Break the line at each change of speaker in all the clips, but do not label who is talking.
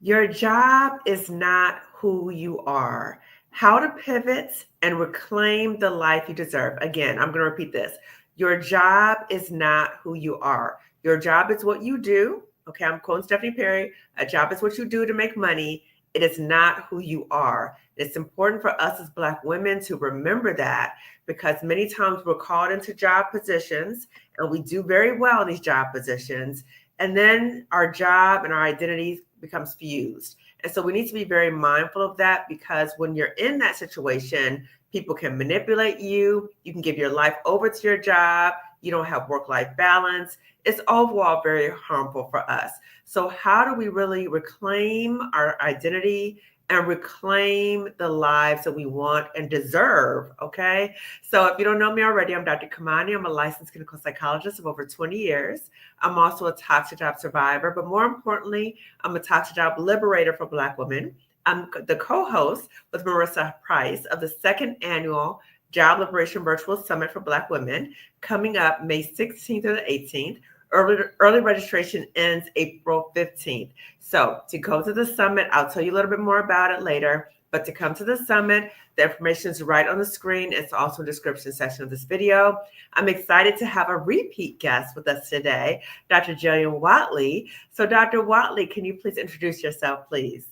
Your job is not who you are. How to pivot and reclaim the life you deserve. Again, I'm going to repeat this. Your job is not who you are. Your job is what you do. Okay, I'm quoting Stephanie Perry. A job is what you do to make money. It is not who you are. It's important for us as Black women to remember that because many times we're called into job positions and we do very well in these job positions. And then our job and our identities becomes fused. And so we need to be very mindful of that because when you're in that situation, people can manipulate you. You can give your life over to your job. You don't have work-life balance. It's overall very harmful for us. So how do we really reclaim our identity and reclaim the lives that we want and deserve? Okay. So if you don't know me already, I'm Dr. Kamani. I'm a licensed clinical psychologist of over 20 years. I'm also a toxic job survivor, but more importantly, I'm a toxic job liberator for Black women. I'm the co-host with Marissa Price of the second annual Job Liberation Virtual Summit for Black Women coming up May 16th or the 18th. Early registration ends April 15th. So to go to the summit, I'll tell you a little bit more about it later. But to come to the summit, the information is right on the screen. It's also in the description section of this video. I'm excited to have a repeat guest with us today, Dr. Jillian Watley. So Dr. Watley, can you please introduce yourself, please?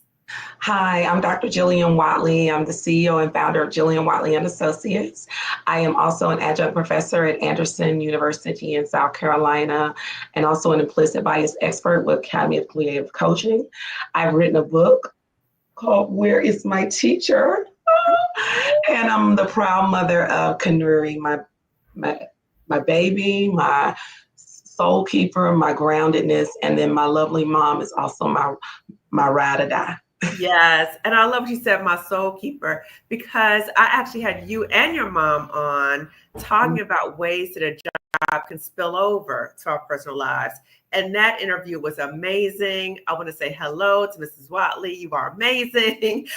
Hi, I'm Dr. Jillian Watley. I'm the CEO and founder of Jillian Watley and Associates. I am also an adjunct professor at Anderson University in South Carolina, and also an implicit bias expert with Academy of Creative Coaching. I've written a book called Where Is My Teacher? And I'm the proud mother of Kanuri, my baby, my soul keeper, my groundedness, and then my lovely mom is also my ride or die.
Yes. And I love what you said, my soul keeper, because I actually had you and your mom on talking about ways that a job can spill over to our personal lives. And that interview was amazing. I want to say hello to Mrs. Watley. You are amazing.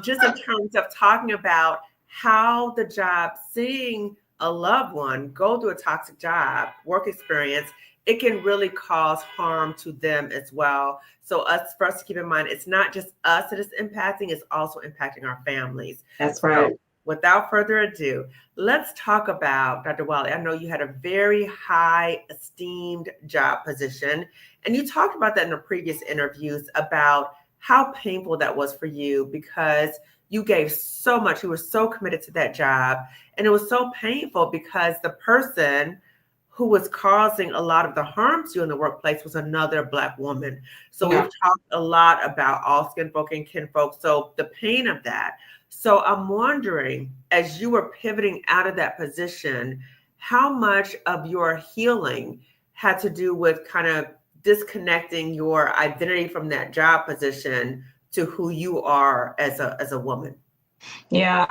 Just in terms of talking about how the job, seeing a loved one go through a toxic job, work experience, it can really cause harm to them as well. So for us to keep in mind, it's not just us that is impacting, it's also impacting our families.
That's right.
So without further ado, let's talk about, Dr. Watley, I know you had a very high esteemed job position, and you talked about that in the previous interviews about how painful that was for you because you gave so much, you were so committed to that job, and it was so painful because the person who was causing a lot of the harm to you in the workplace was another Black woman. So we've talked a lot about all skin folk and kin folk. So the pain of that. So I'm wondering, as you were pivoting out of that position, how much of your healing had to do with kind of disconnecting your identity from that job position to who you are as a woman?
Yeah,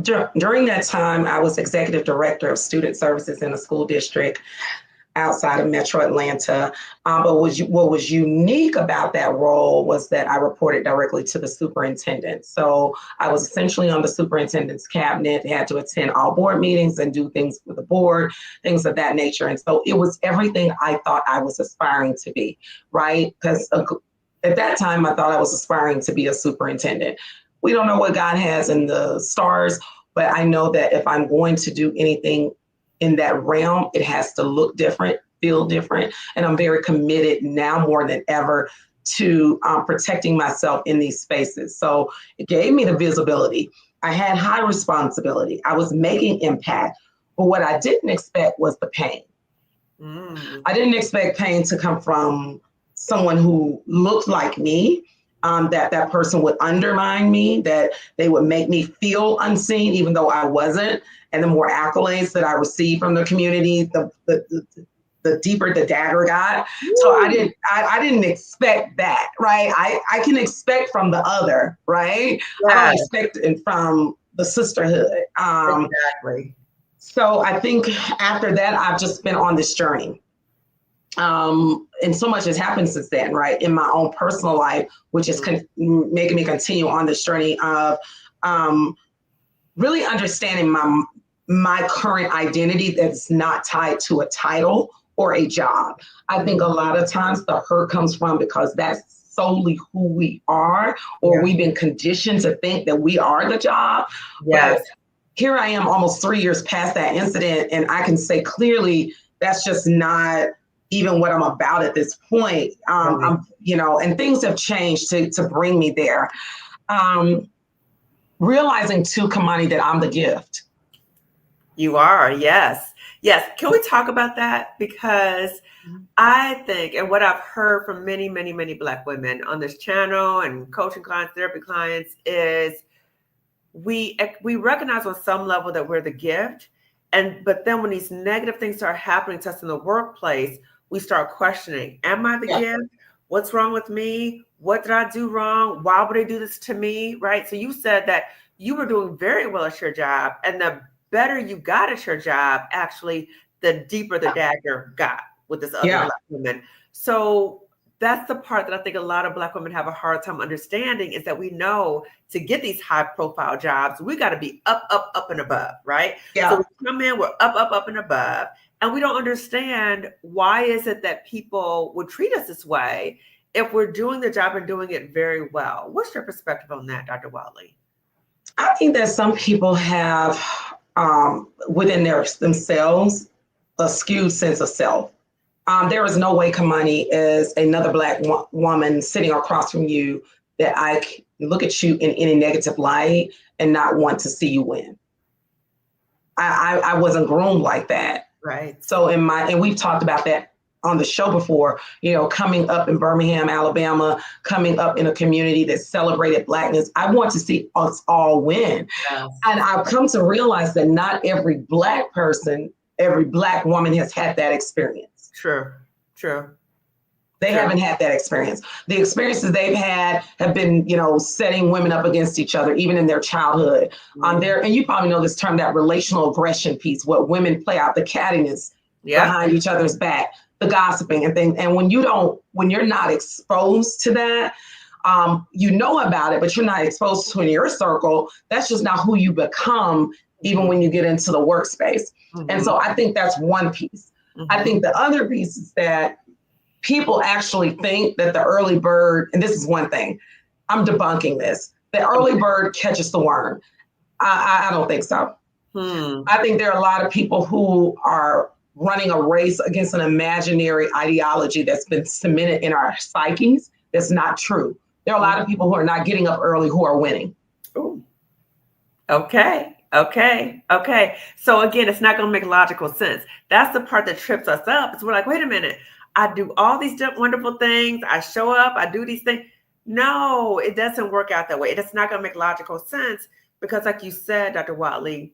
during that time, I was executive director of student services in a school district outside of Metro Atlanta. But what was unique about that role was that I reported directly to the superintendent. So I was essentially on the superintendent's cabinet, had to attend all board meetings and do things with the board, things of that nature. And so it was everything I thought I was aspiring to be, right? Because at that time, I thought I was aspiring to be a superintendent. We don't know what God has in the stars, but I know that if I'm going to do anything in that realm, it has to look different, feel different. And I'm very committed now more than ever to protecting myself in these spaces. So it gave me the visibility. I had high responsibility. I was making impact. But what I didn't expect was the pain. I didn't expect pain to come from someone who looked like me. That person would undermine me, that they would make me feel unseen, even though I wasn't. And the more accolades that I received from the community, the deeper the dagger got. So I didn't expect that, right? I can expect from the other, right? Yeah. I don't expect it from the sisterhood.
Exactly.
So I think after that, I've just been on this journey. And so much has happened since then, right? In my own personal life, which is making me continue on this journey of really understanding my current identity that's not tied to a title or a job. I think a lot of times the hurt comes from because that's solely who we are, or we've been conditioned to think that we are the job.
Yes.
But here I am almost 3 years past that incident, and I can say clearly that's just not even what I'm about at this point. I'm, and things have changed to bring me there. Realizing too, Kamani, that I'm the gift.
You are, yes. Yes. Can we talk about that? Because I think, and what I've heard from many, many, many Black women on this channel and coaching clients, therapy clients, is we recognize on some level that we're the gift. But then when these negative things start happening to us in the workplace, we start questioning, am I the gift? What's wrong with me? What did I do wrong? Why would they do this to me? Right. So you said that you were doing very well at your job, and the better you got at your job, actually, the deeper the dagger got with this other Black woman. So that's the part that I think a lot of Black women have a hard time understanding, is that we know to get these high profile jobs, we got to be up, up, up and above, right? So we come in, we're up, up, up and above, and we don't understand why is it that people would treat us this way if we're doing the job and doing it very well. What's your perspective on that, Dr. Watley?
I think that some people have within themselves a skewed sense of self. There is no way, Kamani, as another Black woman sitting across from you, that I can look at you in any negative light and not want to see you win. I wasn't groomed like that.
Right.
So and we've talked about that on the show before, coming up in Birmingham, Alabama, coming up in a community that celebrated Blackness. I want to see us all win. Yes. And I've come to realize that not every Black person, every Black woman has had that experience.
True.
They haven't had that experience. The experiences they've had have been, setting women up against each other, even in their childhood. And you probably know this term, that relational aggression piece, what women play out, the cattiness behind each other's back, the gossiping and things. And when you're not exposed to that, you know about it, but you're not exposed to it in your circle. That's just not who you become, even when you get into the workspace. And so I think that's one piece. I think the other piece is that people actually think that the early bird, and this is one thing, I'm debunking this, the early bird catches the worm. I don't think so. I think there are a lot of people who are running a race against an imaginary ideology that's been cemented in our psyches. That's not true. There are a lot of people who are not getting up early who are winning.
Ooh. Okay. So again, it's not going to make logical sense. That's the part that trips us up. It's we're like, wait a minute, I do all these wonderful things. I show up, I do these things. No, it doesn't work out that way. It's not going to make logical sense because, like you said, Dr. Watley,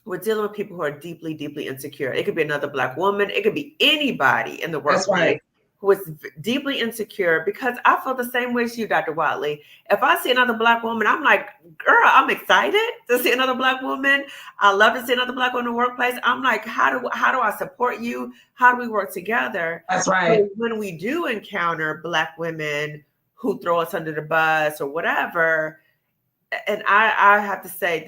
we're dealing with people who are deeply, deeply insecure. It could be another Black woman. It could be anybody in the workplace who is deeply insecure, because I feel the same way as you, Dr. Watley. If I see another Black woman, I'm like, girl, I'm excited to see another Black woman. I love to see another Black woman in the workplace. I'm like, how do I support you? How do we work together?
That's right.
So when we do encounter Black women who throw us under the bus or whatever, and I have to say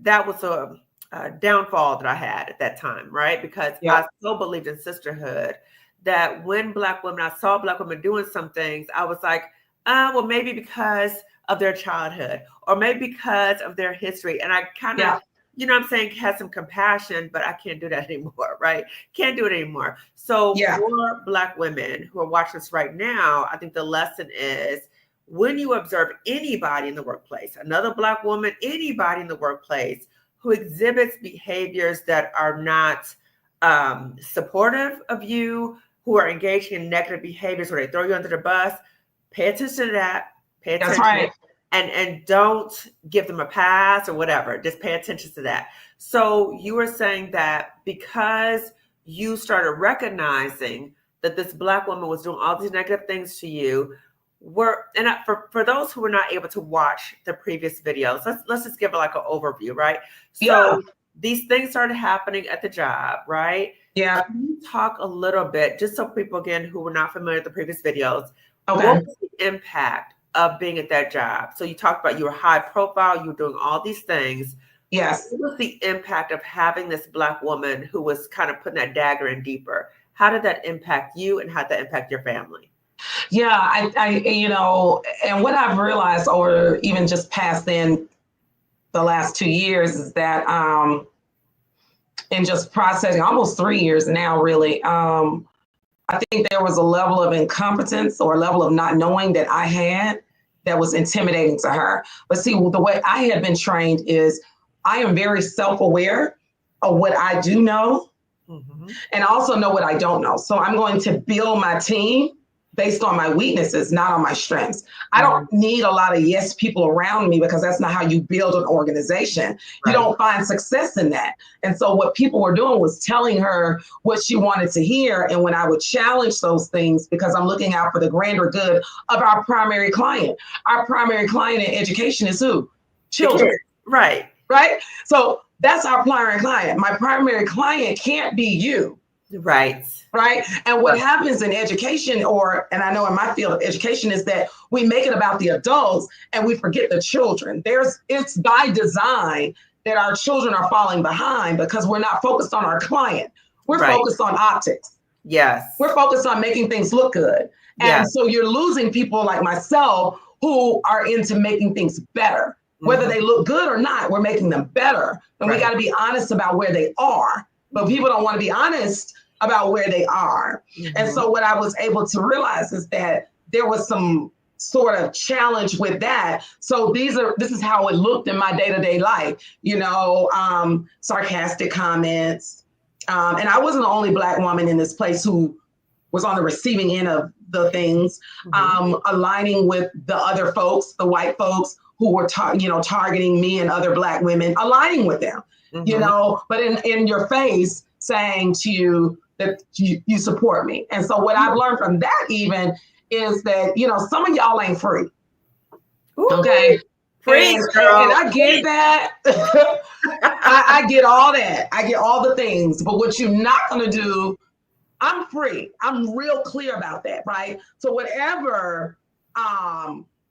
that was a downfall that I had at that time, right? Because I so believed in sisterhood that when I saw Black women doing some things, I was like, well, maybe because of their childhood or maybe because of their history. And I kind of, had some compassion, but I can't do that anymore, right? Can't do it anymore. So for Black women who are watching this right now, I think the lesson is, when you observe anybody in the workplace, another Black woman, anybody in the workplace who exhibits behaviors that are not supportive of you, who are engaging in negative behaviors where they throw you under the bus, pay attention to that. Pay attention.
That's right.
And don't give them a pass or whatever. Just pay attention to that. So you were saying that because you started recognizing that this Black woman was doing all these negative things to you, for those who were not able to watch the previous videos, let's just give it like an overview, right? So these things started happening at the job, right?
Yeah.
Can you talk a little bit, just so people, again, who were not familiar with the previous videos,
okay,
what was the impact of being at that job? So you talked about you were high profile, you were doing all these things.
Yes.
What was the impact of having this Black woman who was kind of putting that dagger in deeper? How did that impact you, and how did that impact your family?
Yeah, and what I've realized, or even just past in the last 2 years, is that in just processing, almost 3 years now, really, I think there was a level of incompetence or a level of not knowing that I had that was intimidating to her. But see, the way I had been trained is I am very self-aware of what I do know, and I also know what I don't know. So I'm going to build my team based on my weaknesses, not on my strengths. I don't need a lot of yes people around me, because that's not how you build an organization. You don't find success in that. And so what people were doing was telling her what she wanted to hear. And when I would challenge those things, because I'm looking out for the grander good of our primary client in education is who? Children.
Right.
So that's our primary client. My primary client can't be you.
Right.
And what happens in education, and I know in my field of education, is that we make it about the adults and we forget the children. It's by design that our children are falling behind, because we're not focused on our client. We're focused on optics.
Yes.
We're focused on making things look good. And so you're losing people like myself who are into making things better. Whether they look good or not, we're making them better. And we got to be honest about where they are. But people don't want to be honest about where they are. And so what I was able to realize is that there was some sort of challenge with that. So this is how it looked in my day-to-day life, sarcastic comments. And I wasn't the only Black woman in this place who was on the receiving end of the things, aligning with the other folks, the white folks who were targeting me and other Black women, aligning with them, but in your face saying to you that you support me. And so what I've learned from that even is that, some of y'all ain't free.
Ooh,
okay.
Free,
and I get that. I get all that. I get all the things. But what you're not going to do, I'm free. I'm real clear about that, right? So whatever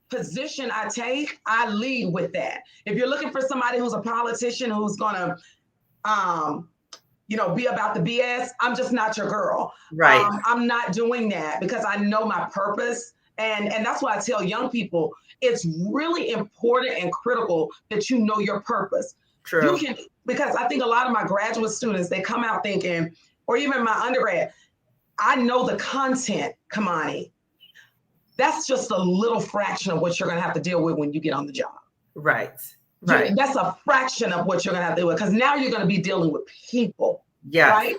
position I take, I lead with that. If you're looking for somebody who's a politician who's going to, be about the BS, I'm just not your girl.
Right.
I'm not doing that, because I know my purpose. And that's why I tell young people, it's really important and critical that you know your purpose.
True.
Because I think a lot of my graduate students, they come out thinking, or even my undergrad, I know the content, Kamani. That's just a little fraction of what you're going to have to deal with when you get on the job.
Right.
That's a fraction of what you're going to have to deal with, because now you're going to be dealing with people.
Yes.
Right.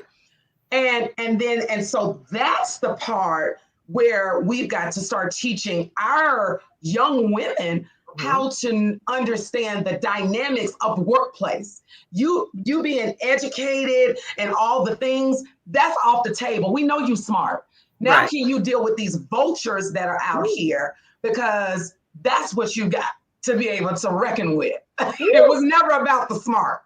And so that's the part where we've got to start teaching our young women how to understand the dynamics of workplace. You being educated and all the things, that's off the table. We know you smart. Now can you deal with these vultures that are out here? Because that's what you got to be able to reckon with. It was never about the smart.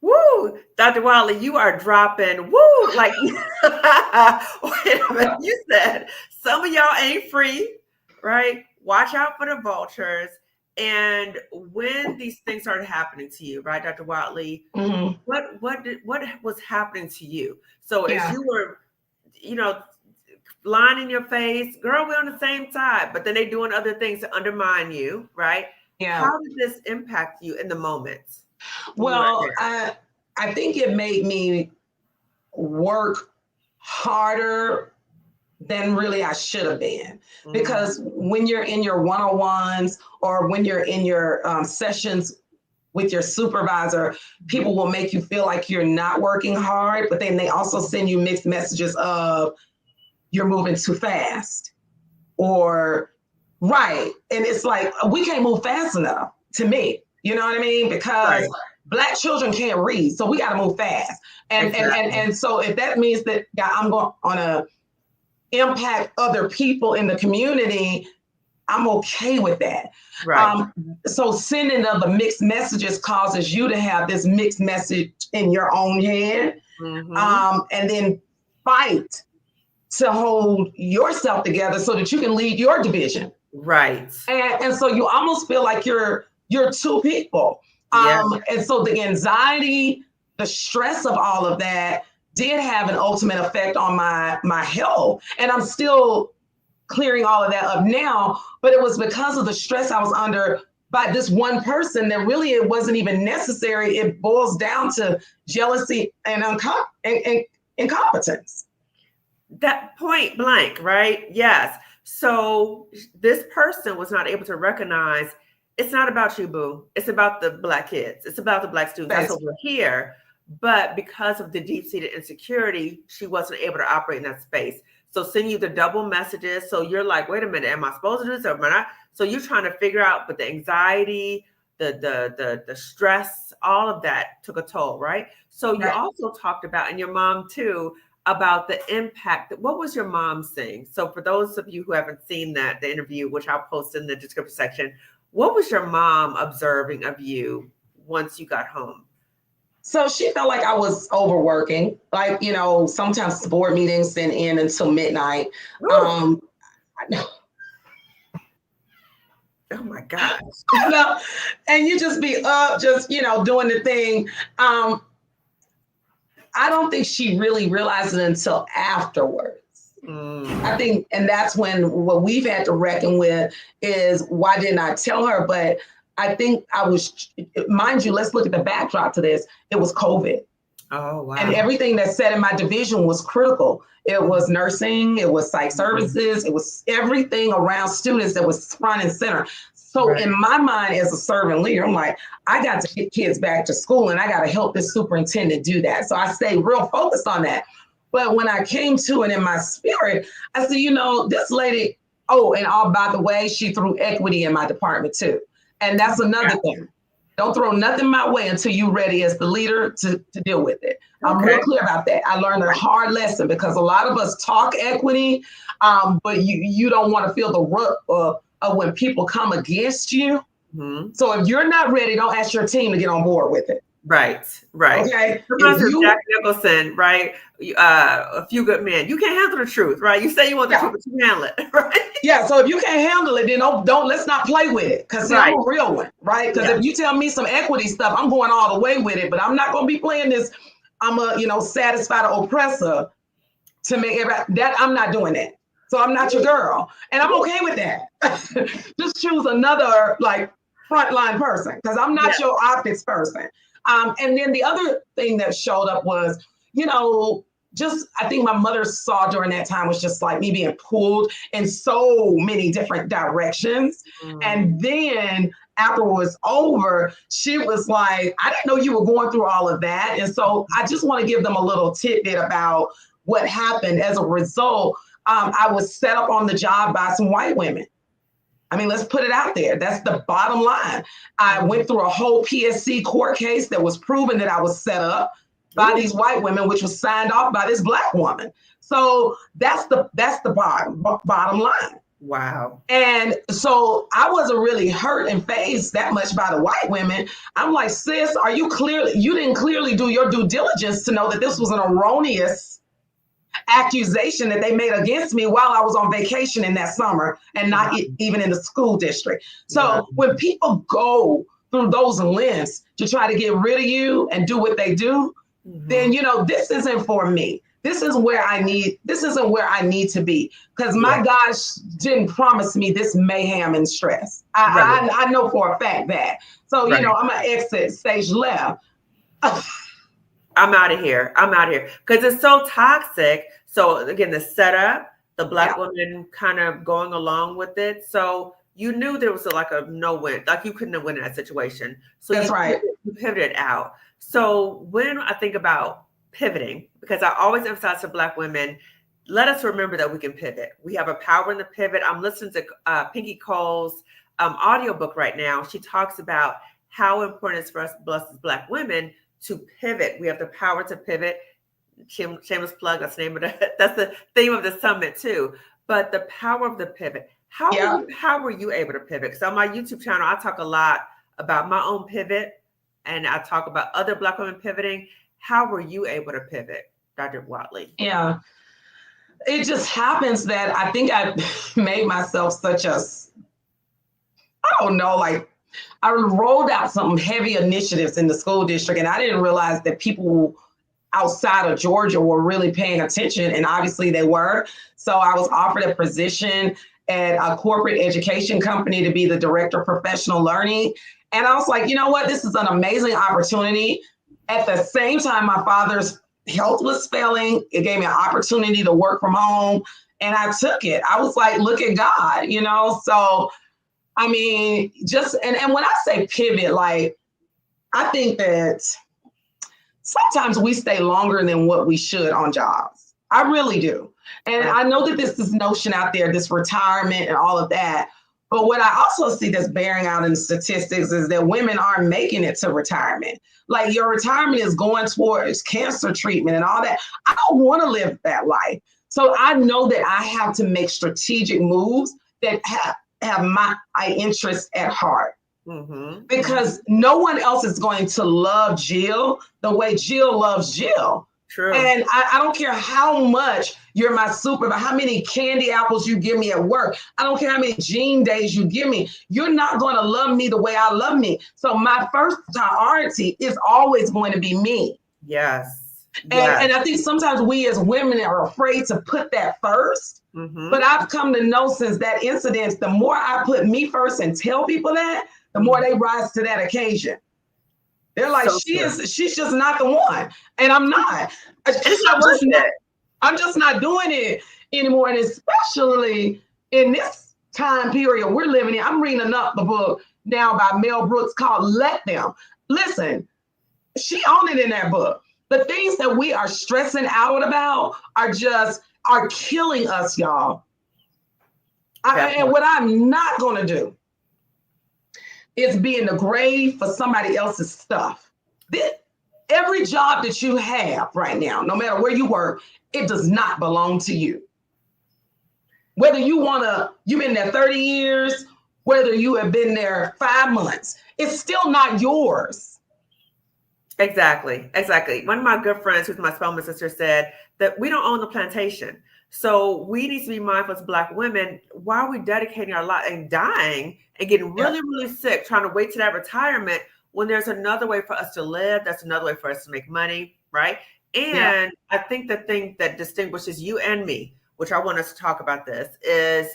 Woo, Dr. Wiley, you are dropping woo, like wait a minute, you said some of y'all ain't free, right? Watch out for the vultures. And when these things started happening to you, right, Dr. Wiley, what was happening to you? So as you were, lying in your face, girl, we're on the same side, but then they doing other things to undermine you, right?
Yeah.
How did this impact you in the moment?
Well, I think it made me work harder than really I should have been. Because when you're in your one-on-ones or when you're in your sessions with your supervisor, people will make you feel like you're not working hard, but then they also send you mixed messages of you're moving too fast or and it's like, we can't move fast enough to me. You know what I mean? Because Black children can't read, so we got to move fast. And so if that means that I'm going to impact other people in the community, I'm okay with that. Right. So sending of the mixed messages causes you to have this mixed message in your own head, and then fight to hold yourself together so that you can lead your division. Right. And so you almost feel like you're two people. And so the anxiety, the stress of all of that did have an ultimate effect on my health. And I'm still clearing all of that up now, but it was because of the stress I was under by this one person that really it wasn't even necessary. It boils down to jealousy and incompetence.
That point blank, right? Yes. So this person was not able to recognize it's not about you, boo. It's about the Black kids. It's about the Black students. That's what we're here. But because of the deep-seated insecurity, she wasn't able to operate in that space. So send you the double messages. So you're like, wait a minute, am I supposed to do this or am I not? So you're trying to figure out, but the anxiety, the stress, all of that took a toll, right? So you also talked about, and your mom too, about the impact. What was your mom saying? So for those of you who haven't seen that, the interview, which I'll post in the description section, what was your mom observing of you once you got home?
So she felt like I was overworking, like, you know, sometimes board meetings didn't end until midnight.
Oh my gosh.
And you just be up, just, you know, doing the thing. I don't think she really realized it until afterwards. I think, and that's when what we've had to reckon with is why didn't I tell her? But I think I was, mind you, let's look at the backdrop to this. It was COVID.
Oh, wow.
And everything that's said in my division was critical. It was nursing, it was psych services, it was everything around students that was front and center. So in my mind as a servant leader, I'm like, I got to get kids back to school and I got to help this superintendent do that. So I stayed real focused on that. But when I came to it in my spirit, I said, you know, this lady, oh, and all by the way, she threw equity in my department too. And that's another thing. Don't throw nothing my way until you're ready as the leader to deal with it. I'm real clear about that. I learned a hard lesson because a lot of us talk equity, but you don't want to feel the root of when people come against you. So if you're not ready, don't ask your team to get on board with it.
Right.
Okay.
Jack Nicholson, right? A Few Good Men. You can't handle the truth, right? You say you want the truth, but you handle it, right?
Yeah. So if you can't handle it, then don't let's not play with it. Because I'm a real one, right? Because if you tell me some equity stuff, I'm going all the way with it. But I'm not going to be playing this. I'm a satisfy the oppressor to make everybody that I'm not doing that. So I'm not your girl, and I'm okay with that. Just choose another like frontline person because I'm not your optics person. And then the other thing that showed up was, you know, just I think my mother saw during that time was just like me being pulled in so many different directions. And then after it was over, she was like, I didn't know you were going through all of that. And so I just want to give them a little tidbit about what happened as a result. I was set up on the job by some white women. I mean, let's put it out there. That's the bottom line. I went through a whole PSC court case that was proven that I was set up by these white women, which was signed off by this Black woman. So that's the bottom line.
Wow.
And so I wasn't really hurt and fazed that much by the white women. I'm like, sis, you didn't clearly do your due diligence to know that this was an erroneous accusation that they made against me while I was on vacation in that summer and not even in the school district. So when people go through those lengths to try to get rid of you and do what they do, then, you know, this isn't for me. This isn't where I need to be because my God didn't promise me this mayhem and stress. I know for a fact that. So, you know, I'm going to exit stage left.
I'm out of here because it's so toxic. So again, the setup, the Black woman kind of going along with it. So you knew there was like a no win, like you couldn't have win in that situation. So you pivoted out. So when I think about pivoting, because I always emphasize to Black women, let us remember that we can pivot. We have a power in the pivot. I'm listening to Pinky Cole's audiobook right now. She talks about how important it is for us Black women to pivot. We have the power to pivot. Shameless plug. That's the theme of the summit too. But the power of the pivot. How were you able to pivot? Because on my YouTube channel, I talk a lot about my own pivot, and I talk about other Black women pivoting. How were you able to pivot, Dr. Watley?
Yeah, it just happens that I think I made myself I don't know, like. I rolled out some heavy initiatives in the school district, and I didn't realize that people outside of Georgia were really paying attention, and obviously they were. So I was offered a position at a corporate education company to be the director of professional learning. And I was like, you know what? This is an amazing opportunity. At the same time, my father's health was failing. It gave me an opportunity to work from home, and I took it. I was like, look at God, you know? So, I mean, and when I say pivot, like, I think that sometimes we stay longer than what we should on jobs. I really do. And I know that there's this notion out there, this retirement and all of that. But what I also see that's bearing out in the statistics is that women aren't making it to retirement. Like, your retirement is going towards cancer treatment and all that. I don't want to live that life. So I know that I have to make strategic moves that have my interest at heart. Mm-hmm. Because no one else is going to love Jill the way Jill loves Jill.
True.
And I don't care how much you're my supervisor, how many candy apples you give me at work. I don't care how many jean days you give me. You're not going to love me the way I love me. So my first priority is always going to be me.
Yes.
And I think sometimes we as women are afraid to put that first. Mm-hmm. But I've come to know since that incident, the more I put me first and tell people that, the more they rise to that occasion. They're like, she's just not the one. And I'm not. I'm just not doing it anymore. And especially in this time period we're living in. I'm reading the book now by Mel Brooks called Let Them. Listen, she owned it in that book. The things that we are stressing out about are killing us, y'all. And what I'm not going to do is be in the grave for somebody else's stuff. Every job that you have right now, no matter where you work, it does not belong to you. Whether you've been there 30 years, whether you have been there 5 months, it's still not yours.
Exactly. One of my good friends, who's my Spelman sister, said that we don't own the plantation. So we need to be mindful as Black women, why are we dedicating our life and dying and getting really, really sick, trying to wait to that retirement when there's another way for us to live, that's another way for us to make money, right? And I think the thing that distinguishes you and me, which I want us to talk about this, is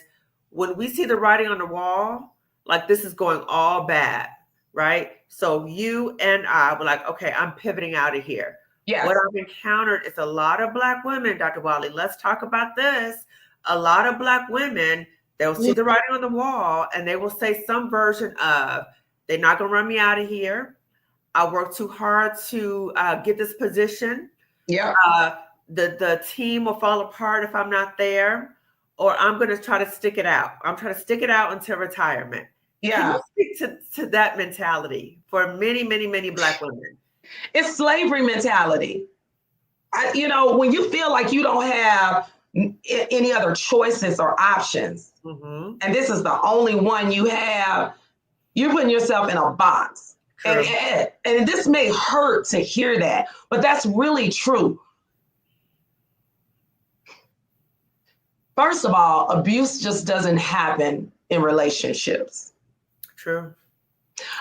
when we see the writing on the wall, like this is going all bad, right? So you and I were like, okay, I'm pivoting out of here. Yes. What I've encountered is a lot of Black women, Dr. Wiley, let's talk about this. A lot of Black women, they'll see the writing on the wall and they will say some version of, they're not going to run me out of here. I worked too hard to get this position. Yeah. The team will fall apart if I'm not there, or I'm going to try to stick it out. I'm trying to stick it out until retirement. Yeah. Can you speak to that mentality for many, many, many Black women?
It's slavery mentality. When you feel like you don't have any other choices or options, and this is the only one you have, you're putting yourself in a box. And this may hurt to hear that, but that's really true. First of all, abuse just doesn't happen in relationships.
True.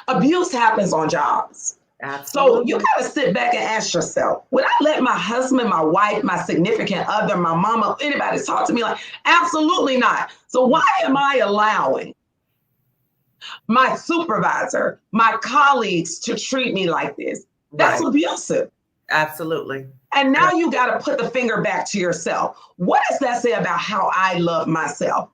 Abuse happens on jobs. Absolutely. So you got to sit back and ask yourself, would I let my husband, my wife, my significant other, my mama, anybody talk to me like? Absolutely not. So why am I allowing my supervisor, my colleagues to treat me like this? That's abusive.
Absolutely.
And now you got to put the finger back to yourself. What does that say about how I love myself?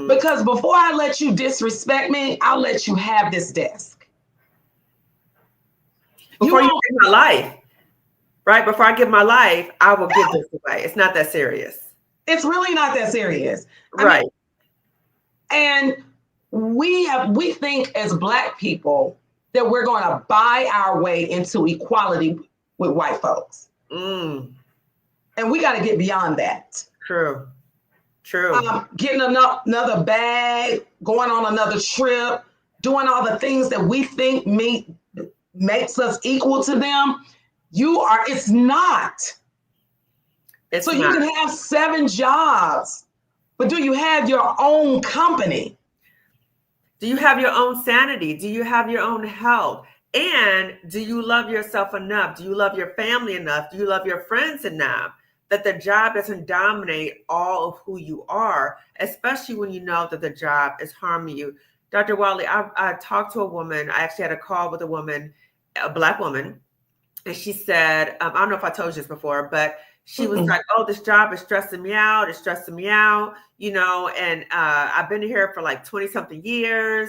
Because before I let you disrespect me, I'll let you have this desk.
Before you give my life, right? Before I give my life, I will give this away. It's not that serious.
It's really not that serious. Right. And we think as Black people that we're going to buy our way into equality with white folks. And we got to get beyond that.
True.
Getting another bag, going on another trip, doing all the things that we think makes us equal to them. It's not. So you can have 7 jobs, but do you have your own company?
Do you have your own sanity? Do you have your own health? And do you love yourself enough? Do you love your family enough? Do you love your friends enough that the job doesn't dominate all of who you are, especially when you know that the job is harming you? Dr. Wiley, I talked to a woman. I actually had a call with a woman, a Black woman, and she said, I don't know if I told you this before, but she was like, oh, this job is stressing me out. It's stressing me out, you know, and I've been here for like 20 something years.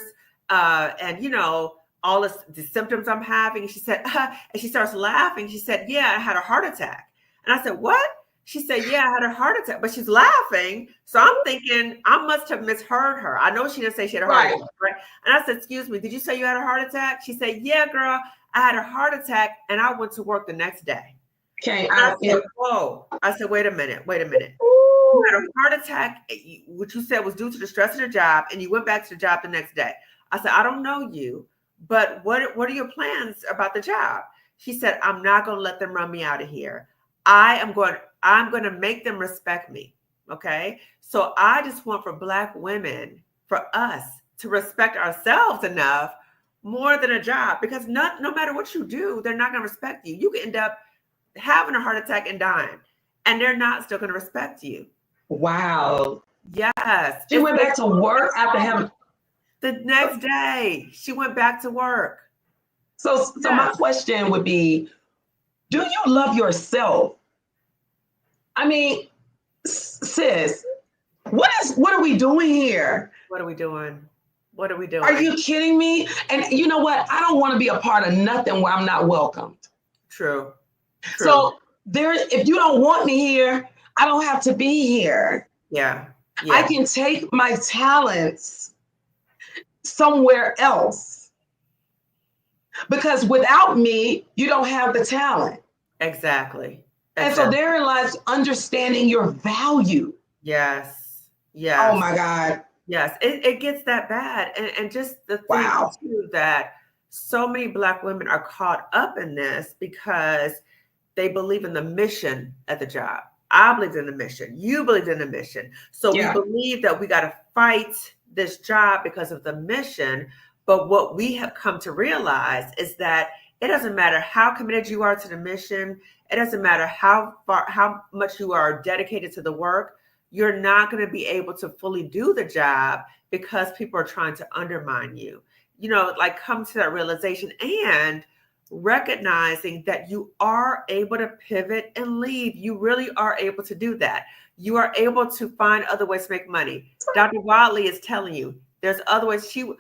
And, you know, all the symptoms I'm having. She said, and she starts laughing. She said, yeah, I had a heart attack. And I said, what? She said, yeah, I had a heart attack, but she's laughing. So I'm thinking I must have misheard her. I know she didn't say she had a heart attack, right? And I said, excuse me, did you say you had a heart attack? She said, yeah, girl, I had a heart attack and I went to work the next day.
Okay.
And I said, whoa. I said, wait a minute.
Ooh.
You had a heart attack, which you said was due to the stress of the job, and you went back to the job the next day. I said, I don't know you, but what are your plans about the job? She said, I'm not going to let them run me out of here. I'm going to make them respect me. Okay. So I just want for Black women, for us to respect ourselves enough more than a job, because no matter what you do, they're not going to respect you. You can end up having a heart attack and dying, and they're not still going to respect you.
Wow.
Yes.
She went back to work after having.
The next day, she went back to work.
So my question would be, do you love yourself? I mean, sis, what are we doing here?
What are we doing? What are we doing?
Are you kidding me? And you know what? I don't want to be a part of nothing where I'm not welcomed.
True.
So if you don't want me here, I don't have to be here.
Yeah.
I can take my talents somewhere else, because without me, you don't have the talent.
Exactly.
And so therein lies understanding your value.
Yes.
Oh my God.
Yes. It gets that bad. And just the thing too, that so many Black women are caught up in this because they believe in the mission at the job. I believe in the mission. You believe in the mission. So we believe that we got to fight this job because of the mission. But what we have come to realize is that it doesn't matter how committed you are to the mission. It doesn't matter how much you are dedicated to the work. You're not going to be able to fully do the job because people are trying to undermine you. You know, like come to that realization and recognizing that you are able to pivot and leave. You really are able to do that. You are able to find other ways to make money. Dr. Wadley is telling you there's other ways. She, you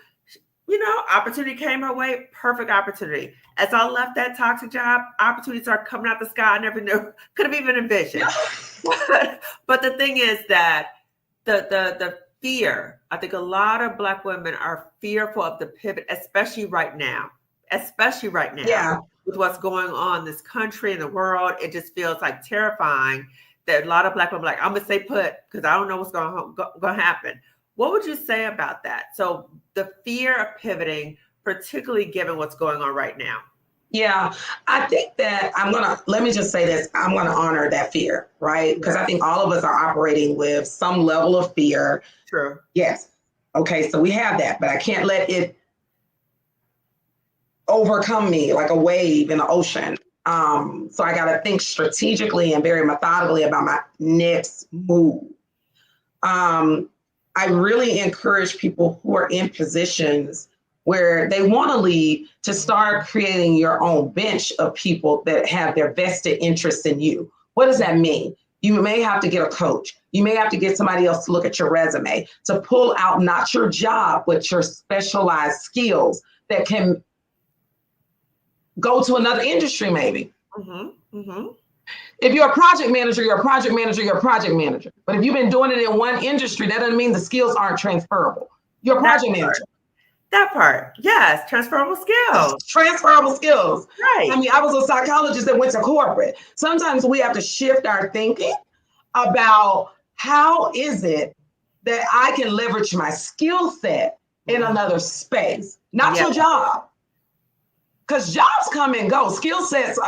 know, opportunity came her way, perfect opportunity. As I left that toxic job, opportunities are coming out the sky. I never knew, could have even envisioned. But the thing is that the fear, I think a lot of Black women are fearful of the pivot, especially right now. With what's going on in this country and the world. It just feels like terrifying that a lot of Black women are like, I'm gonna stay put because I don't know what's going to happen. What would you say about that? So the fear of pivoting, particularly given what's going on right now.
Yeah, I think that let me just say this, I'm going to honor that fear, right? Because I think all of us are operating with some level of fear.
True.
Yes. Okay, so we have that, but I can't let it overcome me like a wave in the ocean. So I got to think strategically and very methodically about my next move. I really encourage people who are in positions where they want to lead to start creating your own bench of people that have their vested interest in you. What does that mean? You may have to get a coach. You may have to get somebody else to look at your resume to pull out not your job, but your specialized skills that can go to another industry maybe.
Mm-hmm. Mm-hmm.
If you're a project manager, you're a project manager, you're a project manager. But if you've been doing it in one industry, that doesn't mean the skills aren't transferable. You're a project manager.
That part, yes, transferable skills.
Transferable skills.
Right.
I mean, I was a psychologist that went to corporate. Sometimes we have to shift our thinking about how is it that I can leverage my skill set in another space, not your job. Because jobs come and go. Skill sets,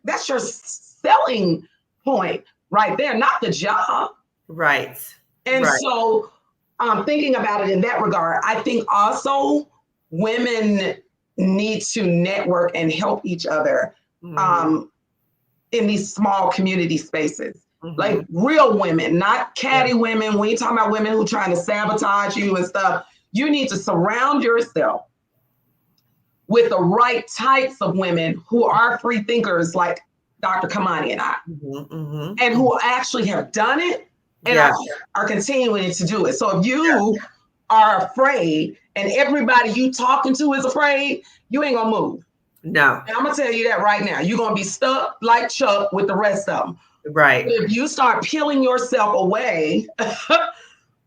that's your selling point right there, not the job.
Right.
And so thinking about it in that regard, I think also women need to network and help each other in these small community spaces. Like real women, not catty women. We ain't talking about women who trying to sabotage you and stuff. You need to surround yourself with the right types of women who are free thinkers like Dr. Kamani and I, and who actually have done it and are continuing to do it. So if you are afraid and everybody you talking to is afraid, you ain't gonna move.
No.
And I'm gonna tell you that right now. You're gonna be stuck like Chuck with the rest of them.
Right.
But if you start peeling yourself away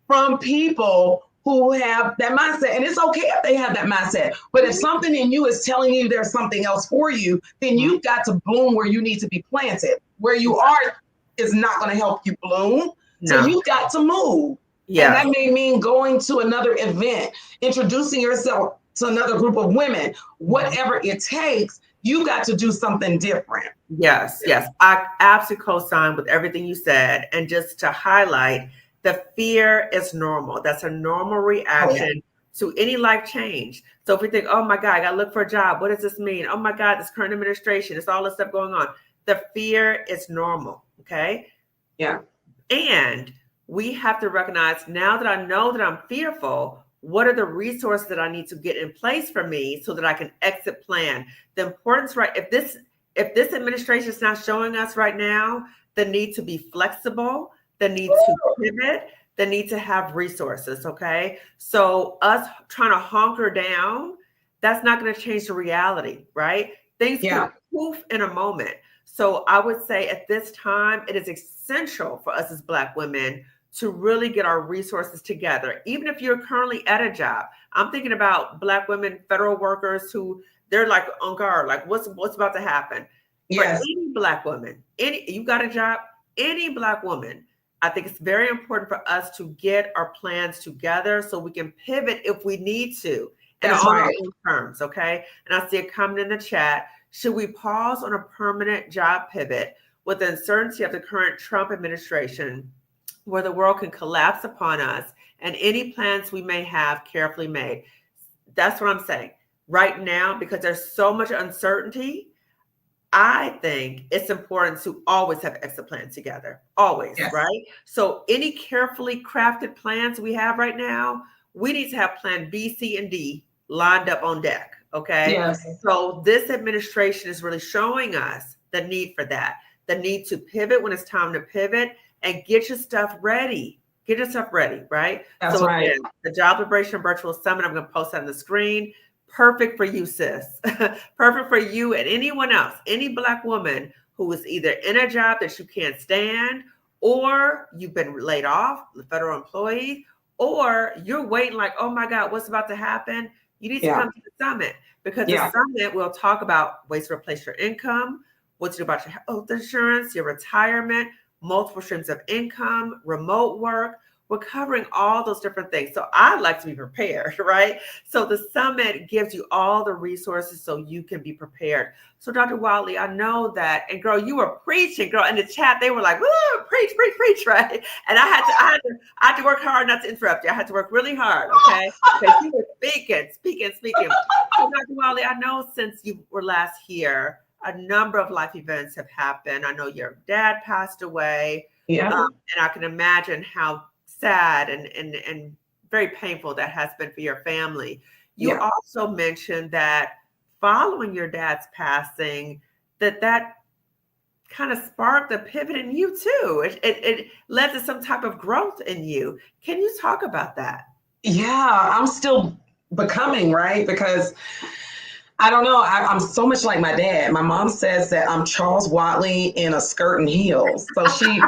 from people who have that mindset, and it's okay if they have that mindset, but if something in you is telling you there's something else for you, then you've got to bloom where you need to be planted. Where you are is not going to help you bloom. So you've got to move. And that may mean going to another event, introducing yourself to another group of women, whatever it takes. You got to do something different.
Yes. I absolutely co-sign with everything you said. And just to highlight, the fear is normal. That's a normal reaction to any life change. So if we think, oh my God, I got to look for a job. What does this mean? Oh my God, this current administration, it's all this stuff going on. The fear is normal. Okay.
Yeah.
And we have to recognize, now that I know that I'm fearful, what are the resources that I need to get in place for me so that I can exit plan? The importance, right? If this administration is not showing us right now the need to be flexible, the need to pivot, the need to have resources, okay? So us trying to hunker down, that's not going to change the reality, right? Things can poof in a moment. So I would say at this time, it is essential for us as Black women to really get our resources together. Even if you're currently at a job, I'm thinking about Black women, federal workers who they're like on guard, like what's about to happen. For any Black woman, you got a job, any Black woman, I think it's very important for us to get our plans together so we can pivot if we need to. And on our own terms, okay? And I see a comment in the chat. Should we pause on a permanent job pivot with the uncertainty of the current Trump administration, where the world can collapse upon us and any plans we may have carefully made? That's what I'm saying. Right now, because there's so much uncertainty, I think it's important to always have exit plans together, always, right? So any carefully crafted plans we have right now, we need to have plan B, C, and D lined up on deck, okay? So this administration is really showing us the need for that, the need to pivot when it's time to pivot and get your stuff ready. Get yourself ready, right?
That's right.
Again, the Job Liberation Virtual Summit, I'm going to post that on the screen. Perfect for you, sis. Perfect for you and anyone else, any Black woman who is either in a job that you can't stand, or you've been laid off, the federal employee, or you're waiting like, oh my God, what's about to happen? You need to come to the summit, because the summit will talk about ways to replace your income, what to do about your health insurance, your retirement, multiple streams of income, remote work. We're covering all those different things. So I'd like to be prepared, right? So the summit gives you all the resources so you can be prepared. So Dr. Wiley, I know that, and girl, you were preaching, girl, in the chat, they were like, woo, preach, right? And I had to work hard not to interrupt you. I had to work really hard, okay? Because you were speaking. So Dr. Wiley, I know since you were last here, a number of life events have happened. I know your dad passed away. And I can imagine how sad and very painful that has been for your family. You also mentioned that following your dad's passing, that kind of sparked a pivot in you too. It led to some type of growth in you. Can you talk about that?
Yeah, I'm still becoming, right? Because I don't know, I'm so much like my dad. My mom says that I'm Charles Watley in a skirt and heels. So she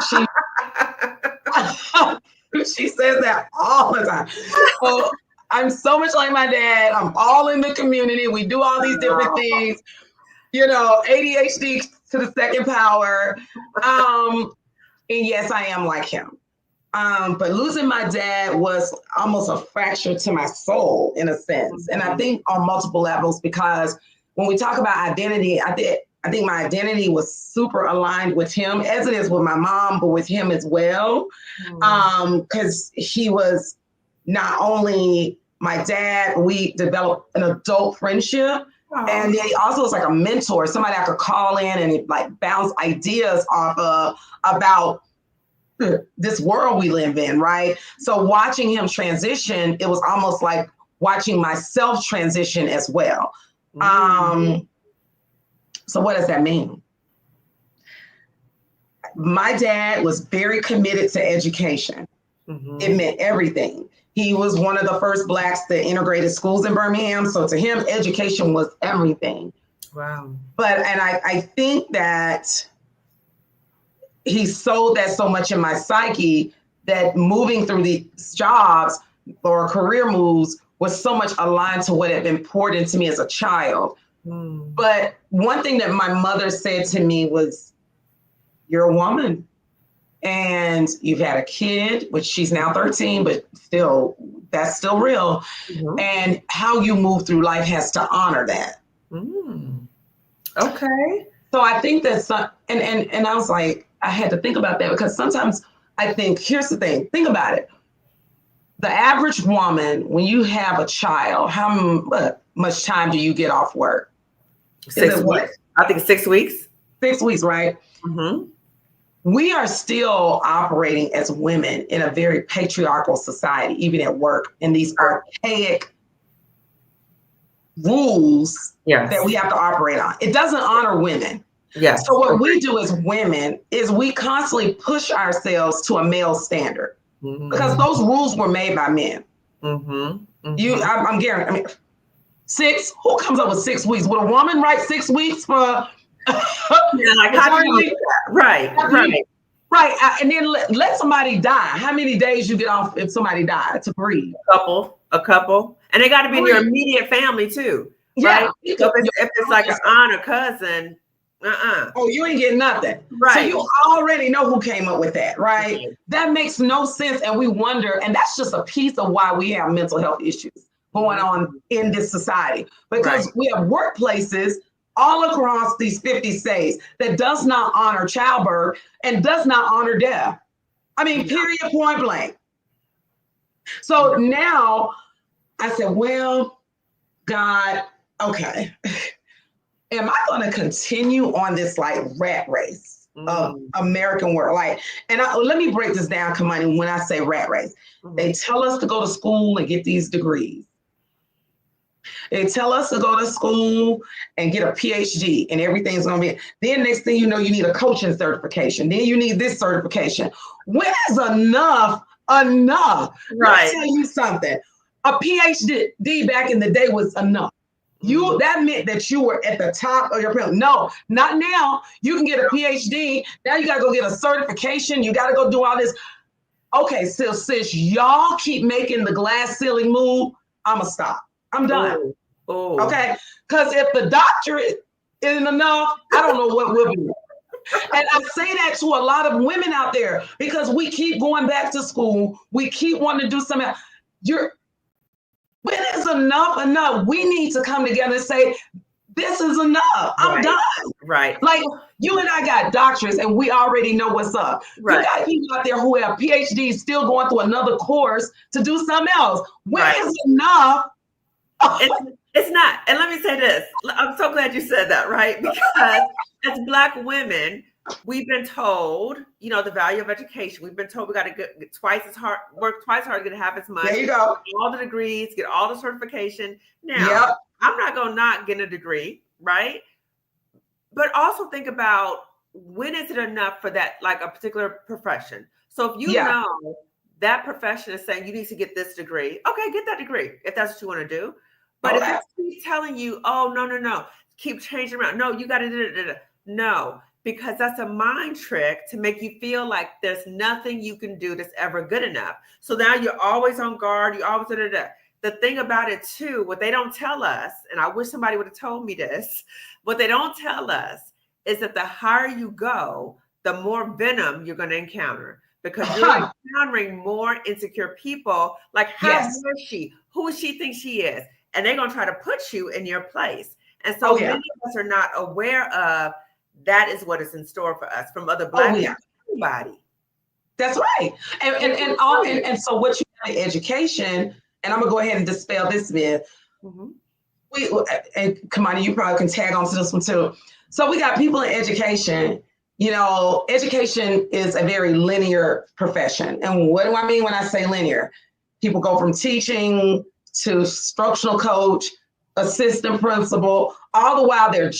she says that all the time. So I'm so much like my dad. I'm all in the community. We do all these different things, ADHD to the second power. And yes, I am like him. But losing my dad was almost a fracture to my soul in a sense. And I think on multiple levels, because when we talk about identity, I think my identity was super aligned with him, as it is with my mom, but with him as well. Because he was not only my dad. We developed an adult friendship.
Oh.
And then he also was like a mentor, somebody I could call in and like bounce ideas off of about this world we live in, right? So watching him transition, it was almost like watching myself transition as well. So what does that mean? My dad was very committed to education. It meant everything. He was one of the first Blacks that integrated schools in Birmingham. So to him, education was everything.
Wow.
And I think that he sold that so much in my psyche that moving through these jobs or career moves was so much aligned to what had been poured into me as a child. But one thing that my mother said to me was, you're a woman and you've had a kid, which she's now 13, but still, that's still real. And how you move through life has to honor that.
Okay.
So I think that's, and I was like, I had to think about that because sometimes I think, here's the thing, think about it. The average woman, when you have a child, how much time do you get off work?
6 weeks. I think 6 weeks.
6 weeks, right? We are still operating as women in a very patriarchal society, even at work, in these archaic rules that we have to operate on. It doesn't honor women.
Yes.
So what we do as women is we constantly push ourselves to a male standard because those rules were made by men. I'm guaranteed. I mean, who comes up with 6 weeks? Would a woman write 6 weeks for?
Like how do you do that? Right.
And then let somebody die. How many days you get off if somebody died to breathe?
A couple, and they got to be in your immediate family too. Right. So if it's like an aunt or cousin.
Oh, you ain't getting nothing.
Right.
So you already know who came up with that, right? That makes no sense. And we wonder, and that's just a piece of why we have mental health issues going on in this society. Because we have workplaces all across these 50 states that does not honor childbirth and does not honor death. I mean, period, point blank. So now I said, well, God, okay. Am I going to continue on this like rat race of American work? Like, and let me break this down, Kamani, when I say rat race. They tell us to go to school and get these degrees. They tell us to go to school and get a PhD and everything's going to be, then next thing you know, you need a coaching certification. Then you need this certification. When is enough? Enough. Let me tell you something. A PhD back in the day was enough. That meant that you were at the top of your field. No, not now. You can get a PhD. Now you got to go get a certification. You got to go do all this. Okay, so since y'all keep making the glass ceiling move, I'm going to stop. I'm done. Okay? Because if the doctorate isn't enough, I don't know what will be. And I say that to a lot of women out there because we keep going back to school. We keep wanting to do something. When is enough? We need to come together and say, this is enough. I'm done.
Right.
Like you and I got doctors and we already know what's up. You got people out there who have PhDs still going through another course to do something else. When is enough?
It's not. And let me say this. I'm so glad you said that, right? Because as Black women, we've been told, the value of education. We've been told we got to work twice as hard to get half as much.
There you go.
Get all the degrees, get all the certification. Now, I'm not going to not get a degree, right? But also think about when is it enough for that, like a particular profession. So if you know that profession is saying you need to get this degree, okay, get that degree if that's what you want to do. But if it's keep telling you, oh, no, keep changing around. No, you got to no. Because that's a mind trick to make you feel like there's nothing you can do that's ever good enough. So now you're always on guard. You always The thing about it too, what they don't tell us, and I wish somebody would have told me this, what they don't tell us is that the higher you go, the more venom you're going to encounter because you're encountering more insecure people. Like, how is she? Who does she think she is? And they're going to try to put you in your place. And so many of us are not aware of that is what is in store for us from other Black people, everybody.
That's right. And so what you have in education and I'm gonna go ahead and dispel this myth.
Mm-hmm.
And Kamani, you probably can tag on to this one too. So we got people in education. Education is a very linear profession. And what do I mean when I say linear? People go from teaching to instructional coach, assistant principal, all the while they're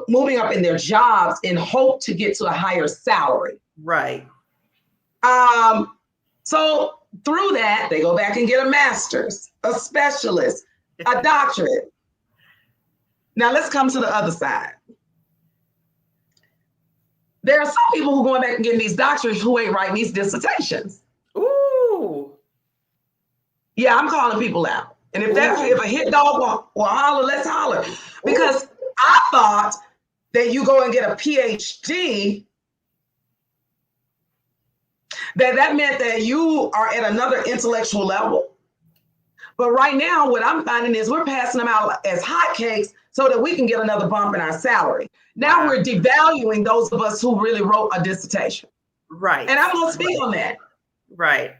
moving up in their jobs in hope to get to a higher salary.
Right.
So through that, they go back and get a master's, a specialist, a doctorate. Now let's come to the other side. There are some people who are going back and getting these doctorates who ain't writing these dissertations.
Ooh.
Yeah, I'm calling people out. And if a hit dog will holler, let's holler. Because I thought that you go and get a PhD, that meant that you are at another intellectual level. But right now, what I'm finding is we're passing them out as hotcakes so that we can get another bump in our salary. Now we're devaluing those of us who really wrote a dissertation.
Right.
And I'm going to speak on that.
Right.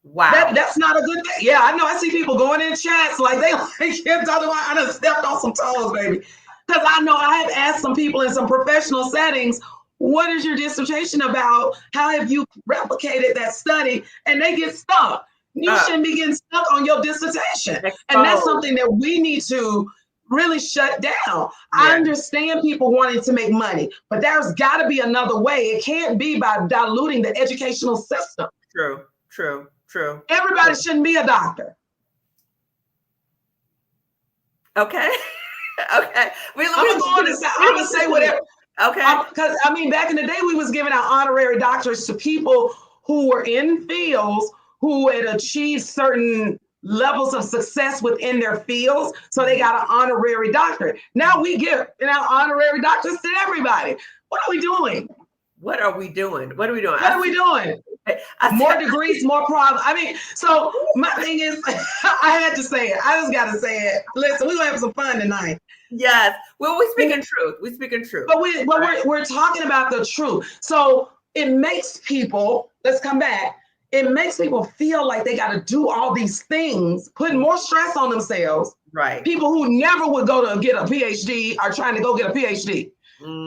Wow.
That's not a good thing. Yeah, I know. I see people going in chats like I done stepped on some toes, baby. Because I know I have asked some people in some professional settings, what is your dissertation about? How have you replicated that study? And they get stuck. You shouldn't be getting stuck on your dissertation. And that's something that we need to really shut down. Yeah. I understand people wanting to make money, but there's got to be another way. It can't be by diluting the educational system.
True.
Everybody shouldn't be a doctor.
Okay. Okay.
I'm going to say whatever.
Okay.
Because back in the day, we was giving out honorary doctorates to people who were in fields who had achieved certain levels of success within their fields, so they got an honorary doctorate. Now we give honorary doctorates to everybody. What are we doing? More degrees, more problems. So my thing is, I had to say it. I just got to say it. Listen, we're gonna have some fun tonight.
Yes. Well, we speak in truth.
But we're talking about the truth. So it makes people, let's come back. It makes people feel like they got to do all these things, putting more stress on themselves.
Right.
People who never would go to get a PhD are trying to go get a PhD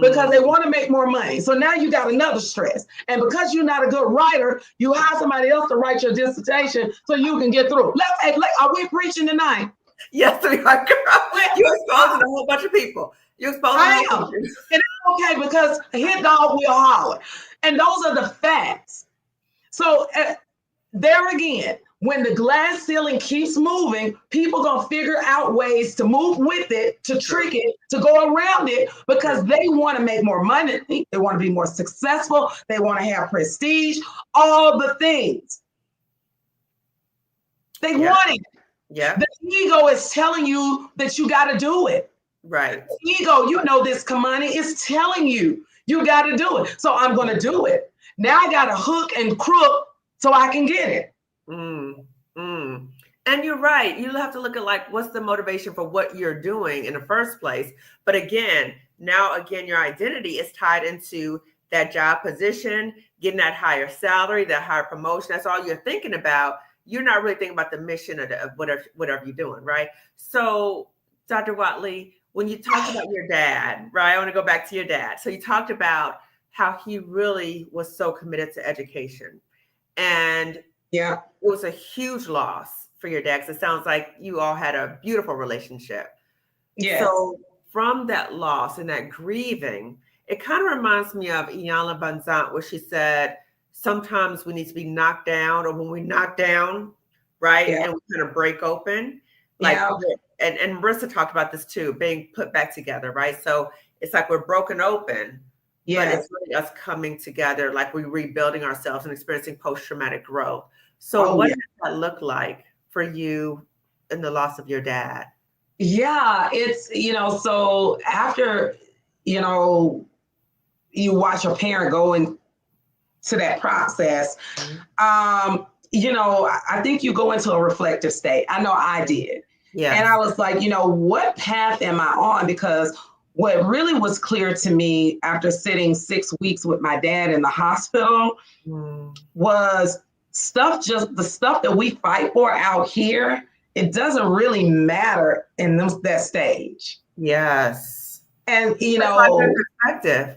because they want to make more money. So now you got another stress. And because you're not a good writer, you hire somebody else to write your dissertation so you can get through. Are we preaching tonight?
Yes, we are, girl. You're exposing a whole bunch of people.
I am. And it's okay because a hit dog will holler. And those are the facts. So there again, when the glass ceiling keeps moving, people gonna figure out ways to move with it, to trick it, to go around it, because they want to make more money. They want to be more successful. They want to have prestige, all the things. They want it.
Yeah.
The ego is telling you that you got to do it.
Right.
The ego, this Kamani, is telling you got to do it. So I'm going to do it. Now I got to hook and crook so I can get it.
And you're right. You have to look at what's the motivation for what you're doing in the first place. But again, your identity is tied into that job position, getting that higher salary, that higher promotion. That's all you're thinking about. You're not really thinking about the mission of whatever you're doing, right? So, Dr. Watley, when you talked about your dad, right? I want to go back to your dad. So you talked about how he really was so committed to education. And it was a huge loss for your dad, because it sounds like you all had a beautiful relationship.
Yeah.
So from that loss and that grieving, it kind of reminds me of Iyanla Vanzant, where she said, sometimes we need to be knocked down, or when we knock down, right? Yeah. And we kind of break open. And Marissa talked about this too, being put back together, right? So it's like we're broken open, but it's really us coming together, like we're rebuilding ourselves and experiencing post-traumatic growth. So what does that look like for you in the loss of your dad?
Yeah, it's, so after, you watch a parent go into that process, I think you go into a reflective state. I know I did. Yeah. And I was like, what path am I on? Because what really was clear to me after sitting 6 weeks with my dad in the hospital was the stuff that we fight for out here, it doesn't really matter in that stage.
Yes.
And,
That's my good perspective.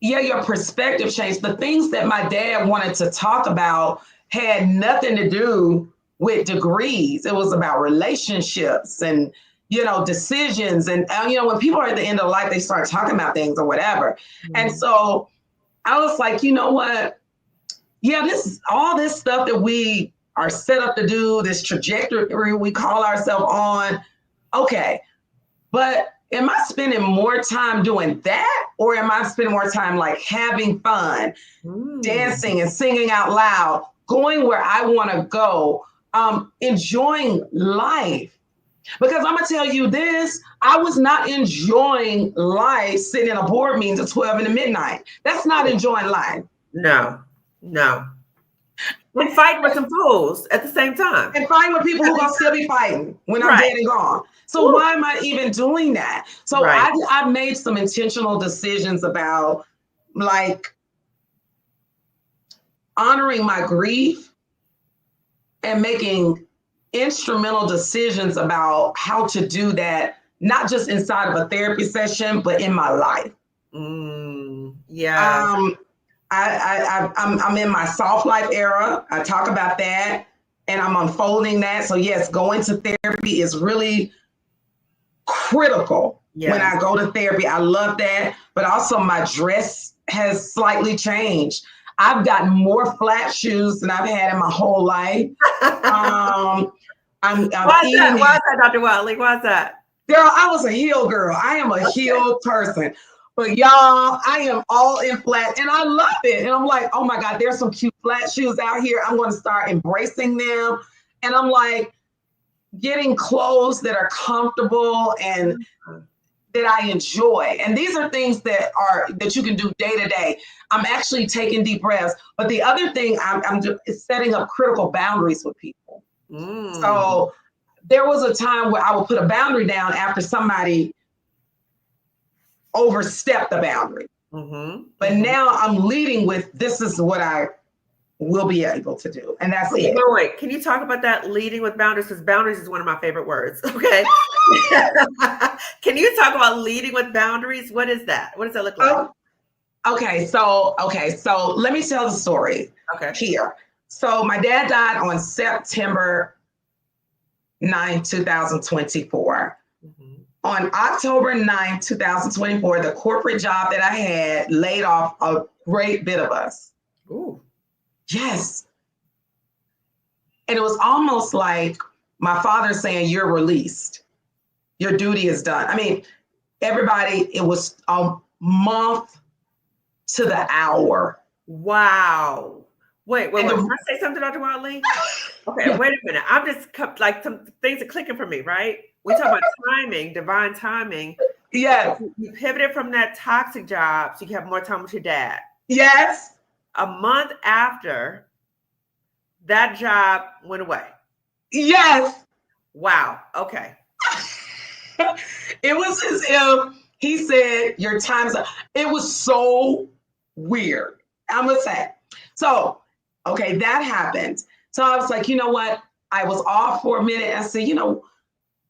yeah, your perspective changed. The things that my dad wanted to talk about had nothing to do with degrees. It was about relationships and, decisions. And, when people are at the end of life, they start talking about things or whatever. And so I was like, you know what? Yeah, this is all this stuff that we are set up to do, this trajectory we call ourselves on. Okay, but am I spending more time doing that, or am I spending more time like having fun, dancing and singing out loud, going where I want to go, enjoying life? Because I'm gonna tell you this, I was not enjoying life sitting in a board meeting till 12 in the midnight. That's not enjoying life.
No. And fighting with some fools at the same time.
And fighting with people who are gonna still be fighting when I'm dead and gone. So why am I even doing that? So I made some intentional decisions about like honoring my grief and making instrumental decisions about how to do that, not just inside of a therapy session, but in my life.
Yeah.
I'm in my soft life era. I talk about that and I'm unfolding that. So yes, going to therapy is really critical. When I go to therapy. I love that. But also my dress has slightly changed. I've gotten more flat shoes than I've had in my whole life. I'm
Why is that, Dr. Wiley? Why is that?
Girl, I was a heel girl. I am a heel person. But y'all, I am all in flat and I love it. And I'm like, oh my God, there's some cute flat shoes out here. I'm going to start embracing them. And I'm like getting clothes that are comfortable and that I enjoy. And these are things that you can do day to day. I'm actually taking deep breaths. But the other thing I'm is setting up critical boundaries with people. So there was a time where I would put a boundary down after somebody overstep the boundary. But now I'm leading with, this is what I will be able to do. And that's it.
Wait, can you talk about that, leading with boundaries? Because boundaries is one of my favorite words. Okay. Can you talk about leading with boundaries? What is that? What does that look like?
Okay. So let me tell the story here. So my dad died on September 9, 2024. On October 9, 2024, the corporate job that I had laid off a great bit of us.
Ooh.
Yes. And it was almost like my father saying, you're released. Your duty is done. I mean, everybody, it was a month to the hour.
Wow. Wait. Can I say something, Dr. Wiley? Okay, wait a minute. I'm just like some things are clicking for me, right? We talk about timing, divine timing.
Yes.
You pivoted from that toxic job so you can have more time with your dad.
Yes.
A month after, that job went away.
Yes.
Wow. Okay.
It was as if he said, your time's up. It was so weird. I'm going to say. So, okay, that happened. So I was like, you know what? I was off for a minute. I said,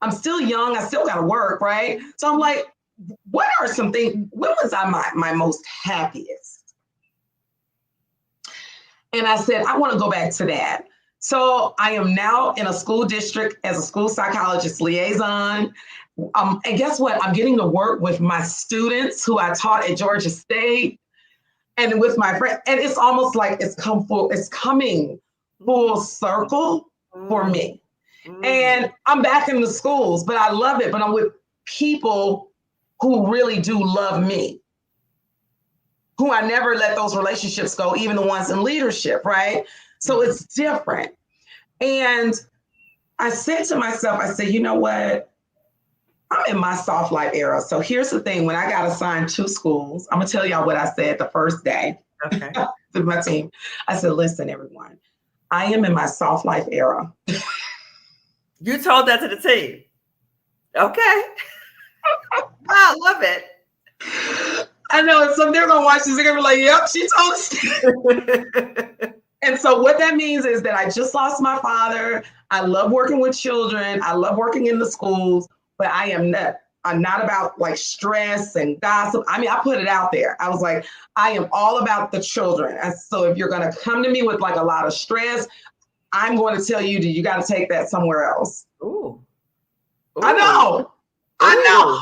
I'm still young. I still got to work, right? So I'm like, what are some things? When was I my most happiest? And I said, I want to go back to that. So I am now in a school district as a school psychologist liaison. And guess what? I'm getting to work with my students who I taught at Georgia State and with my friend. And it's almost like it's coming full circle for me. And I'm back in the schools, but I love it. But I'm with people who really do love me, who I never let those relationships go, even the ones in leadership, right? So it's different. And I said to myself, I said, you know what? I'm in my soft life era. So here's the thing. When I got assigned to schools, I'm going to tell y'all what I said the first day to my team. I said, listen, everyone, I am in my soft life era.
You told that to the team. Okay. I love it.
I know. And so they're going to watch this. They're going to be like, yep, she told us. And so what that means is that I just lost my father. I love working with children. I love working in the schools, but I'm not about like stress and gossip. I mean, I put it out there. I was like, I am all about the children. And so if you're going to come to me with like a lot of stress, I'm going to tell you that you got to take that somewhere else.
Ooh.
I know.
Ooh.
I know.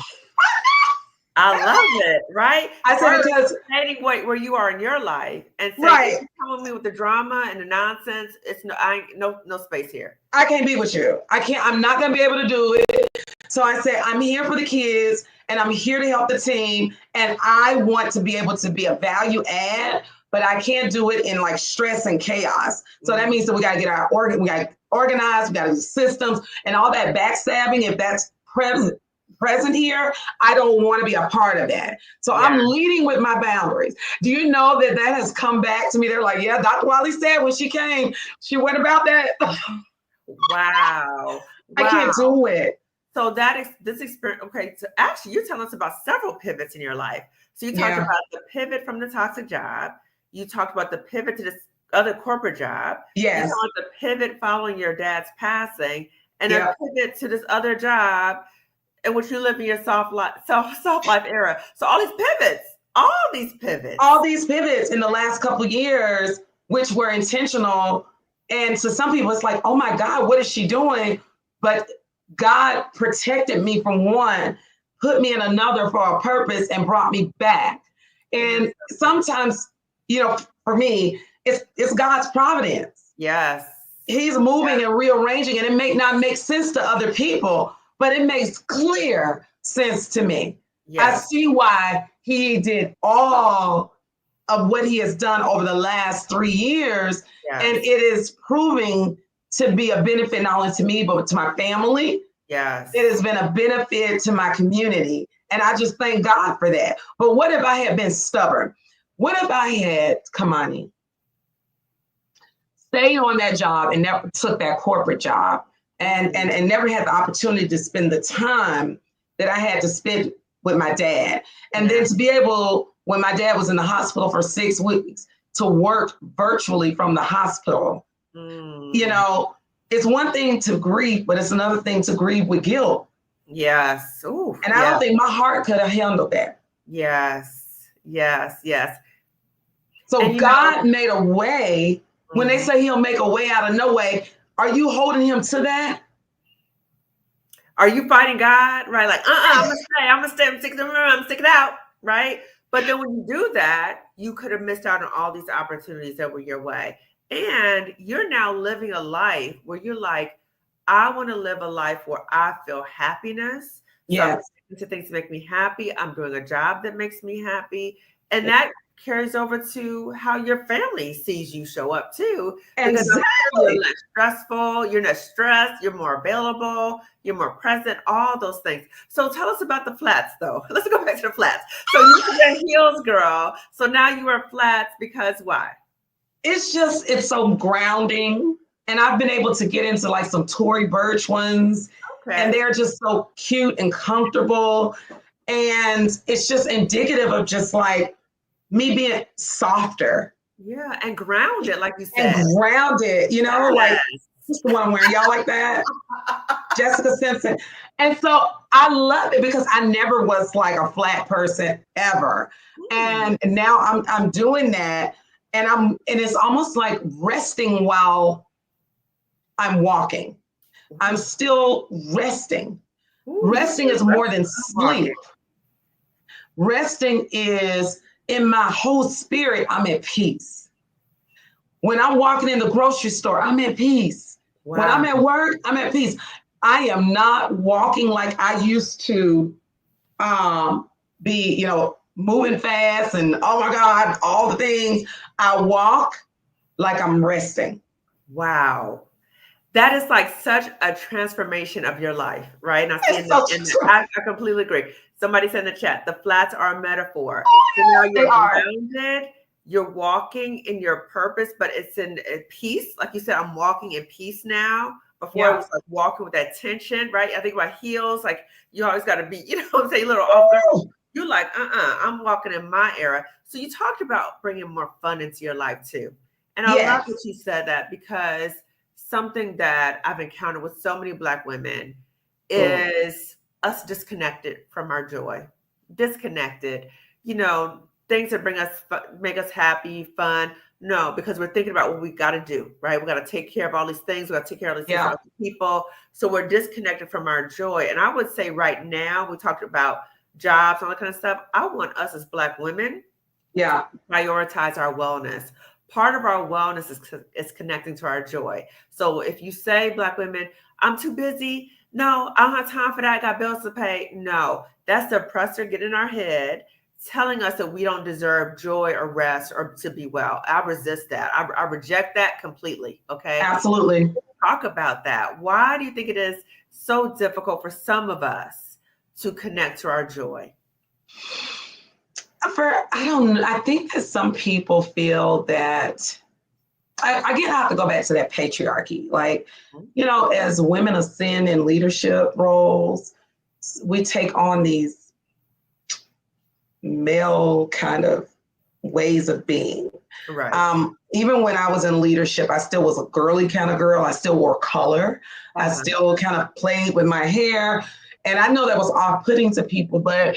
I love it, right?
I said because
stating where you are in your life and say,
right.
if you come with me with the drama and the nonsense, it's no space here.
I can't be with you. I'm not gonna be able to do it. So I said, I'm here for the kids and I'm here to help the team. And I want to be able to be a value add, but I can't do it in like stress and chaos. So that means that we gotta get we gotta organize, we gotta do systems and all that backstabbing. If that's present here, I don't want to be a part of that. So I'm leading with my boundaries. Do you know that has come back to me? They're like, yeah, Dr. Wiley said when she came, she went about that.
Wow.
I can't do it.
So this experience. Okay, so actually, you're telling us about several pivots in your life. So you talked about the pivot from the toxic job. You talked about the pivot to this other corporate job.
Yes.
You talked about the pivot following your dad's passing, and a pivot to this other job in which you live in your soft life era. So all these pivots
in the last couple of years, which were intentional. And to some people, it's like, oh my God, what is she doing? But God protected me from one, put me in another for a purpose and brought me back. And sometimes, for me, it's God's providence.
Yes.
He's moving and rearranging, and it may not make sense to other people, but it makes clear sense to me. Yes. I see why he did all of what he has done over the last 3 years. Yes. And it is proving to be a benefit not only to me, but to my family.
Yes.
It has been a benefit to my community. And I just thank God for that. But what if I had been stubborn? What if I had, Kamani, stayed on that job and never took that corporate job and never had the opportunity to spend the time that I had to spend with my dad. And then to be able, when my dad was in the hospital for 6 weeks, to work virtually from the hospital. It's one thing to grieve, but it's another thing to grieve with guilt.
Yes. Ooh,
and I don't think my heart could have handled that.
Yes.
So God made a way. When they say he'll make a way out of no way, are you holding him to that?
Are you fighting God? Right? Like, I'm gonna stay, I'm sticking out, right? But then when you do that, you could have missed out on all these opportunities that were your way. And you're now living a life where you're like, I want to live a life where I feel happiness.
Yes.
So I'm sticking to things that make me happy. I'm doing a job that makes me happy. And that carries over to how your family sees you show up too.
Exactly.
You're less stressful, you're not stressed, you're more available, you're more present, all those things. So tell us about the flats though. Let's go back to the flats. So you were a heels girl. So now you are flats because why?
It's so grounding. And I've been able to get into like some Tory Burch ones. Okay. And they're just so cute and comfortable. And it's just indicative of just like me being softer.
Yeah, and grounded, like you said.
And grounded, like what's the one I'm wearing? Y'all like that? Jessica Simpson. And so I love it because I never was like a flat person ever. And now I'm doing that. And it's almost like resting while I'm walking. I'm still resting. Resting is more than sleep. Resting is in my whole spirit, I'm at peace. When I'm walking in the grocery store, I'm at peace. Wow. When I'm at work, I'm at peace. I am not walking like I used to be, moving fast and oh my God, all the things. I walk like I'm resting.
Wow. That is like such a transformation of your life, right? And I completely agree. Somebody said in the chat, the flats are a metaphor. So now you're grounded, you're walking in your purpose, but it's in peace. Like you said, I'm walking in peace now. Before it was like walking with that tension, right? I think about heels, like you always got to be, a little off guard. You're like, I'm walking in my era. So you talked about bringing more fun into your life too. And I love that
Yes.
you said that, because something that I've encountered with so many Black women
Mm.
is us disconnected from our joy, disconnected. Things that make us happy, fun. No, because we're thinking about what we got to do, right? We got to take care of all these things. We got to take care of all these things for
Yeah.
other people. So we're disconnected from our joy. And I would say right now, we talked about jobs, all that kind of stuff. I want us as Black women
Yeah.
prioritize our wellness. Part of our wellness is connecting to our joy. So if you say, Black women, I'm too busy. No, I don't have time for that. I got bills to pay. No, that's the oppressor getting in our head, telling us that we don't deserve joy or rest or to be well. I resist that. I reject that completely. Okay.
Absolutely.
Talk about that. Why do you think it is so difficult for some of us to connect to our joy?
I don't know. I think that some people feel that again, I have to go back to that patriarchy. Like, as women ascend in leadership roles, we take on these male kind of ways of being.
Right.
Even when I was in leadership, I still was a girly kind of girl. I still wore color. I
Uh-huh.
still kind of played with my hair. And I know that was off-putting to people, but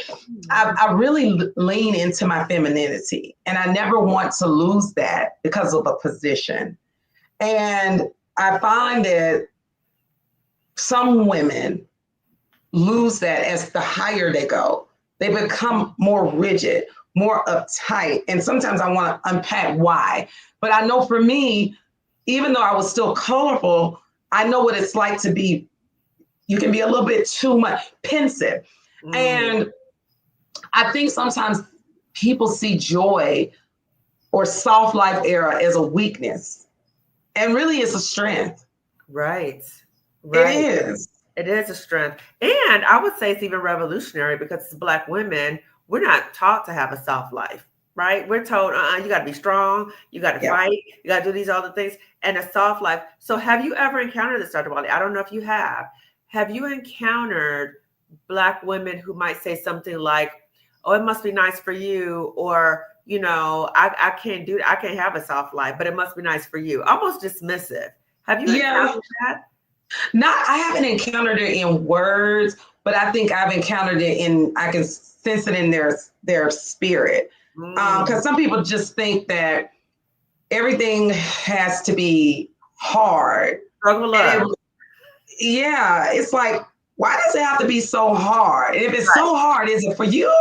I really lean into my femininity. And I never want to lose that because of a position. And I find that some women lose that as the higher they go. They become more rigid, more uptight. And sometimes I want to unpack why. But I know for me, even though I was still colorful, I know what it's like to be, you can be a little bit too much pensive. And I think sometimes people see joy or soft life era as a weakness. And really it's a strength.
Right.
It
Right.
is.
It is a strength. And I would say it's even revolutionary, because as Black women, we're not taught to have a soft life, right? We're told, you got to be strong, you got to
Yeah.
fight, you got to do these other things, and a soft life. So have you ever encountered this, Dr. Wally? I don't know if you have. Have you encountered Black women who might say something like, oh, it must be nice for you, or, I can't do that. I can't have a soft life, but it must be nice for you. Almost dismissive. Have you
Yeah.
encountered that?
I haven't encountered it in words, but I think I've encountered it I can sense it in their spirit. Because some people just think that everything has to be hard.
Struggle up.
Yeah, it's like, why does it have to be so hard? If it's so hard, is it for you?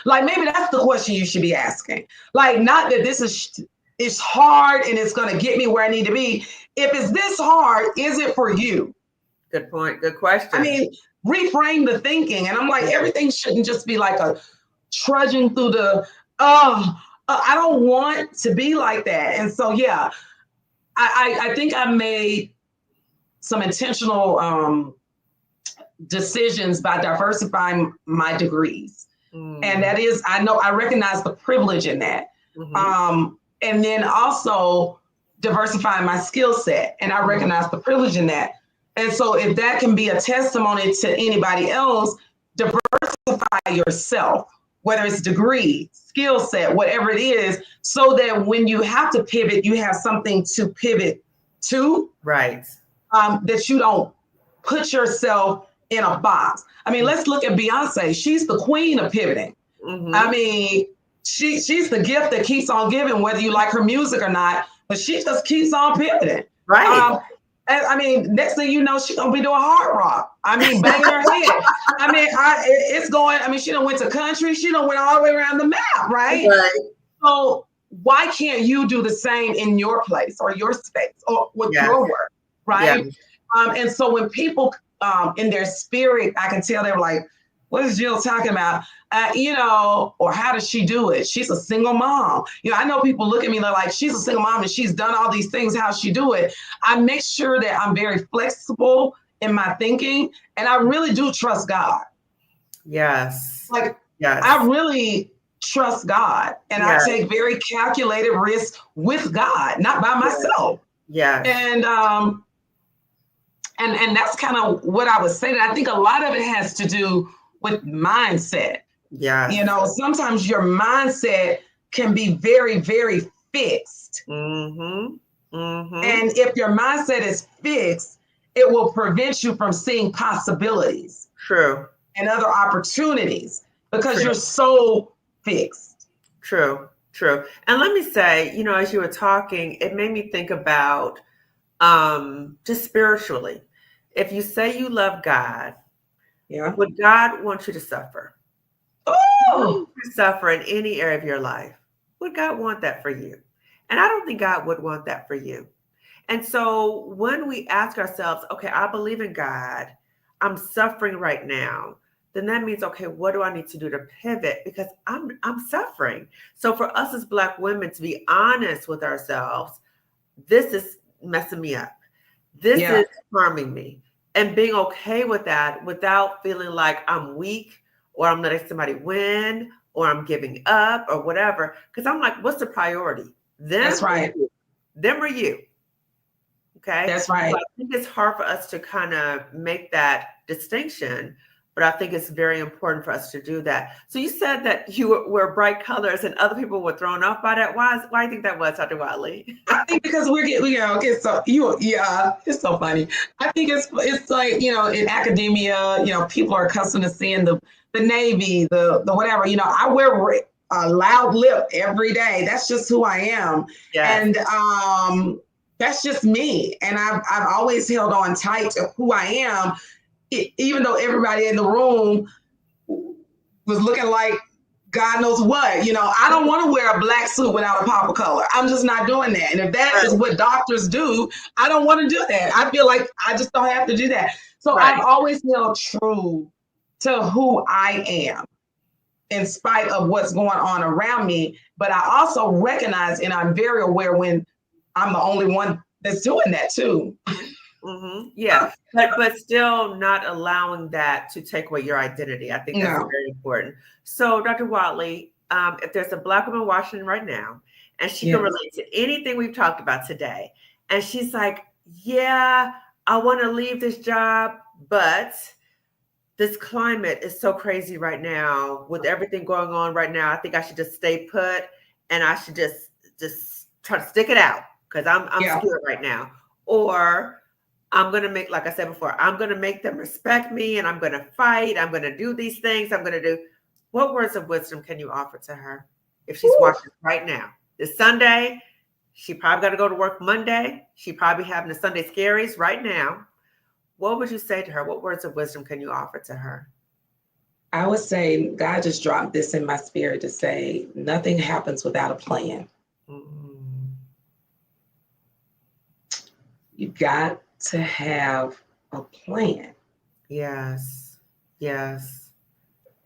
Like, maybe that's the question you should be asking. Like, not that this is it's hard and it's going to get me where I need to be. If it's this hard, is it for you?
Good point. Good question.
I mean, reframe the thinking. And I'm like, everything shouldn't just be like a trudging through I don't want to be like that. And so, yeah, I think I made some intentional decisions by diversifying my degrees. And that is, I recognize the privilege in that. And then also diversifying my skill set. And I recognize the privilege in that. And so if that can be a testimony to anybody else, diversify yourself, whether it's degree, skill set, whatever it is, so that when you have to pivot, you have something to pivot to.
Right.
That you don't put yourself in a box. I mean, let's look at Beyonce. She's the queen of pivoting. I mean, she's the gift that keeps on giving, whether you like her music or not, but she just keeps on pivoting.
Right.
And I mean, next thing you know, she's gonna be doing hard rock. I mean, banging her head. I mean, it's going. I mean, she done went to country. She done went all the way around the map, right? So why can't you do the same in your place or your space or with your work, right? And so when people in their spirit, I can tell they're like, what is Jill talking about? Or how does she do it? She's a single mom. I know people look at me, they're like, she's a single mom and she's done all these things. How's she do it? I make sure that I'm very flexible in my thinking, and I really do trust God.
Yes.
I really trust God, and I take very calculated risks with God, not by myself. And that's kind of what I was saying. I think a lot of it has to do with mindset. Sometimes your mindset can be very, very fixed.
Mm-hmm. Mm-hmm.
And if your mindset is fixed, it will prevent you from seeing possibilities
True.
and other opportunities because
True.
you're so fixed.
True. True. And let me say, as you were talking, it made me think about just spiritually. If you say you love God,
Yeah.
would God want you to suffer?
Oh,
To suffer in any area of your life? Would God want that for you? And I don't think God would want that for you. And so when we ask ourselves, okay, I believe in God, I'm suffering right now, then that means, okay, what do I need to do to pivot? Because I'm suffering. So for us as Black women to be honest with ourselves, this is messing me up. This
yeah.
is harming me. And being okay with that without feeling like I'm weak or I'm letting somebody win or I'm giving up or whatever. Because I'm like, what's the priority?
That's
Them or
right.
you? Them or you? Okay.
That's
So
right.
I think it's hard for us to kind of make that distinction, but I think it's very important for us to do that. So you said that you were bright colors and other people were thrown off by that. Why do you think that was, Dr. Wiley?
I think because we're getting, it's so it's so funny. I think it's like, in academia, people are accustomed to seeing the Navy, the whatever. I wear a loud lip every day. That's just who I am,
Yes.
and that's just me. And I've always held on tight to who I am, even though everybody in the room was looking like God knows what. I don't want to wear a black suit without a pop of color. I'm just not doing that. And if that is what doctors do, I don't want to do that. I feel like I just don't have to do that. So
Right.
I've always held true to who I am in spite of what's going on around me. But I also recognize and I'm very aware when I'm the only one that's doing that too.
Mm-hmm. Yeah, but still not allowing that to take away your identity. I think that's
No.
very important. So, Dr. Watley, if there's a Black woman watching right now, and she can
Yes.
relate to anything we've talked about today, and she's like, "Yeah, I want to leave this job, but this climate is so crazy right now with everything going on right now. I think I should just stay put, and I should just try to stick it out because I'm scared right now." Or I'm going to make, like I said before, I'm going to make them respect me and I'm going to fight. I'm going to do these things. I'm going to do. What words of wisdom can you offer to her if she's watching right now? This Sunday, she probably got to go to work Monday. She probably having the Sunday scaries right now. What would you say to her? What words of wisdom can you offer to her?
I would say God just dropped this in my spirit to say nothing happens without a plan.
Mm.
You got to have a plan.
Yes. Yes.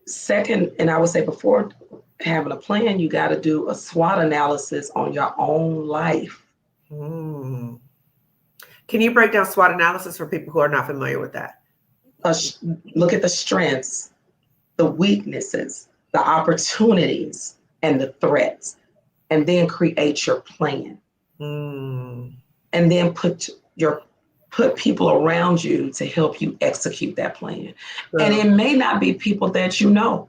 Second, and I would say before having a plan, you got to do a SWOT analysis on your own life.
Mm. Can you break down SWOT analysis for people who are not familiar with that?
Look at the strengths, the weaknesses, the opportunities, and the threats, and then create your plan.
Mm.
And then put people around you to help you execute that plan.
True.
And it may not be people that you know.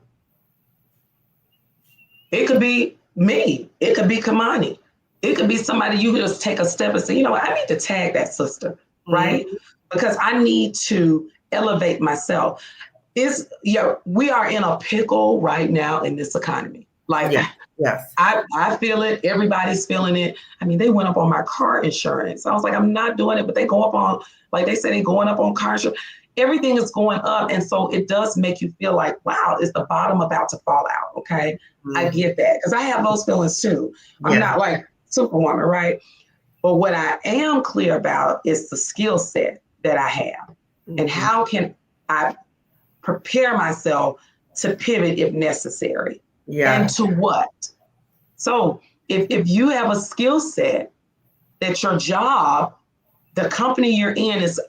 It could be me. It could be Kamani. It could be somebody you just take a step and say, you know what, I need to tag that sister, right?
Mm-hmm.
Because I need to elevate myself. We are in a pickle right now in this economy. Like,
yes.
I feel it. Everybody's feeling it. I mean, they went up on my car insurance. I was like, I'm not doing it, but they go up on, like they say, they going up on car insurance. Everything is going up. And so it does make you feel like, wow, is the bottom about to fall out? Okay. Mm-hmm. I get that because I have those feelings too. I'm not like Superwoman, right? But what I am clear about is the skill set that I have. Mm-hmm. And how can I prepare myself to pivot if necessary? Yeah. And to what? So if you have a skill set that your job, the company you're in is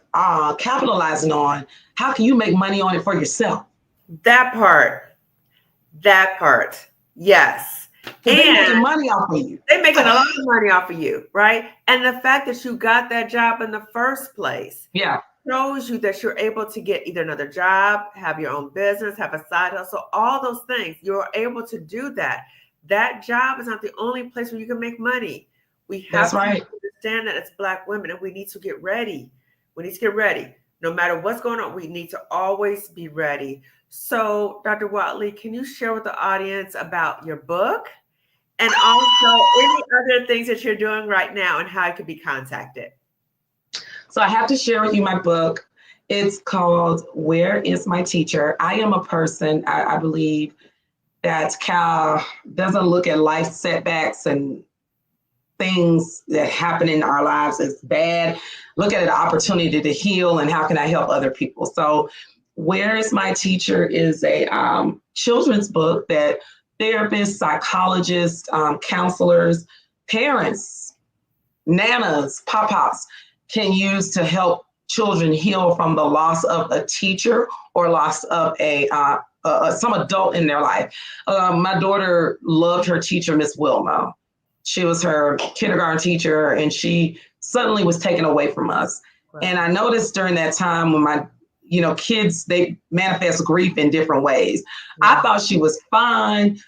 capitalizing on, how can you make money on it for yourself?
That part. Yes.
And they're making money off of you.
They're making a lot of money off of you, right? And the fact that you got that job in the first place shows you that you're able to get either another job, have your own business, have a side hustle, all those things. You're able to do that. that job is not the only place where you can make money. We
That's
have to
right.
understand that as Black women, and we need to get ready. We need to get ready. No matter what's going on, we need to always be ready. So, Dr. Watley, can you share with the audience about your book and also any other things that you're doing right now and how it could be contacted?
So I have to share with you my book. It's called Where is My Teacher? I am a person, I believe, that doesn't look at life setbacks and things that happen in our lives as bad. Look at an opportunity to heal and how can I help other people? So Where is My Teacher is a children's book that therapists, psychologists, counselors, parents, nanas, pop-pops can use to help children heal from the loss of a teacher or loss of some adult in their life. My daughter loved her teacher, Miss Wilma. She was her kindergarten teacher, and she suddenly was taken away from us. Wow. And I noticed during that time when my kids, they manifest grief in different ways. I thought she was fine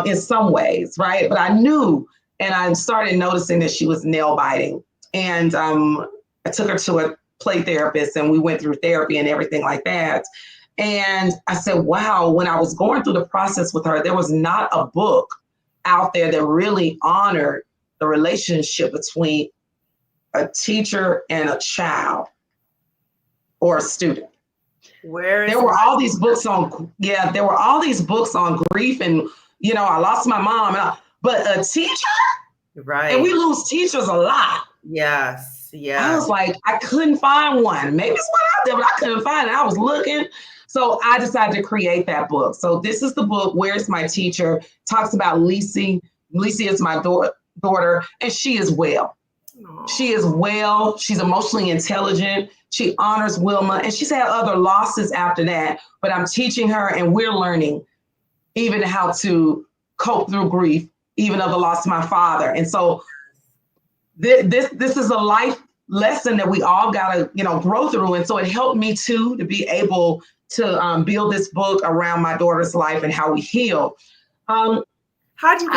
in some ways, right? But I knew, and I started noticing that she was nail biting. And I took her to a play therapist, and we went through therapy and everything like that. And I said, wow, when I was going through the process with her, there was not a book out there that really honored the relationship between a teacher and a child or a student. There were all these books on grief and, I lost my mom, but a teacher,
right?
And we lose teachers a lot.
Yes.
I was like, I couldn't find one. Maybe it's one out there, but I couldn't find it. I was looking. So I decided to create that book. So this is the book, Where's My Teacher? Talks about Lisi. Lisi is my daughter, and she is well. Aww. She is well. She's emotionally intelligent. She honors Wilma, and she's had other losses after that. But I'm teaching her, and we're learning even how to cope through grief, even of the loss of my father. And so this is a life lesson that we all gotta grow through. And so it helped me too to be able to build this book around my daughter's life and how we heal.
How do you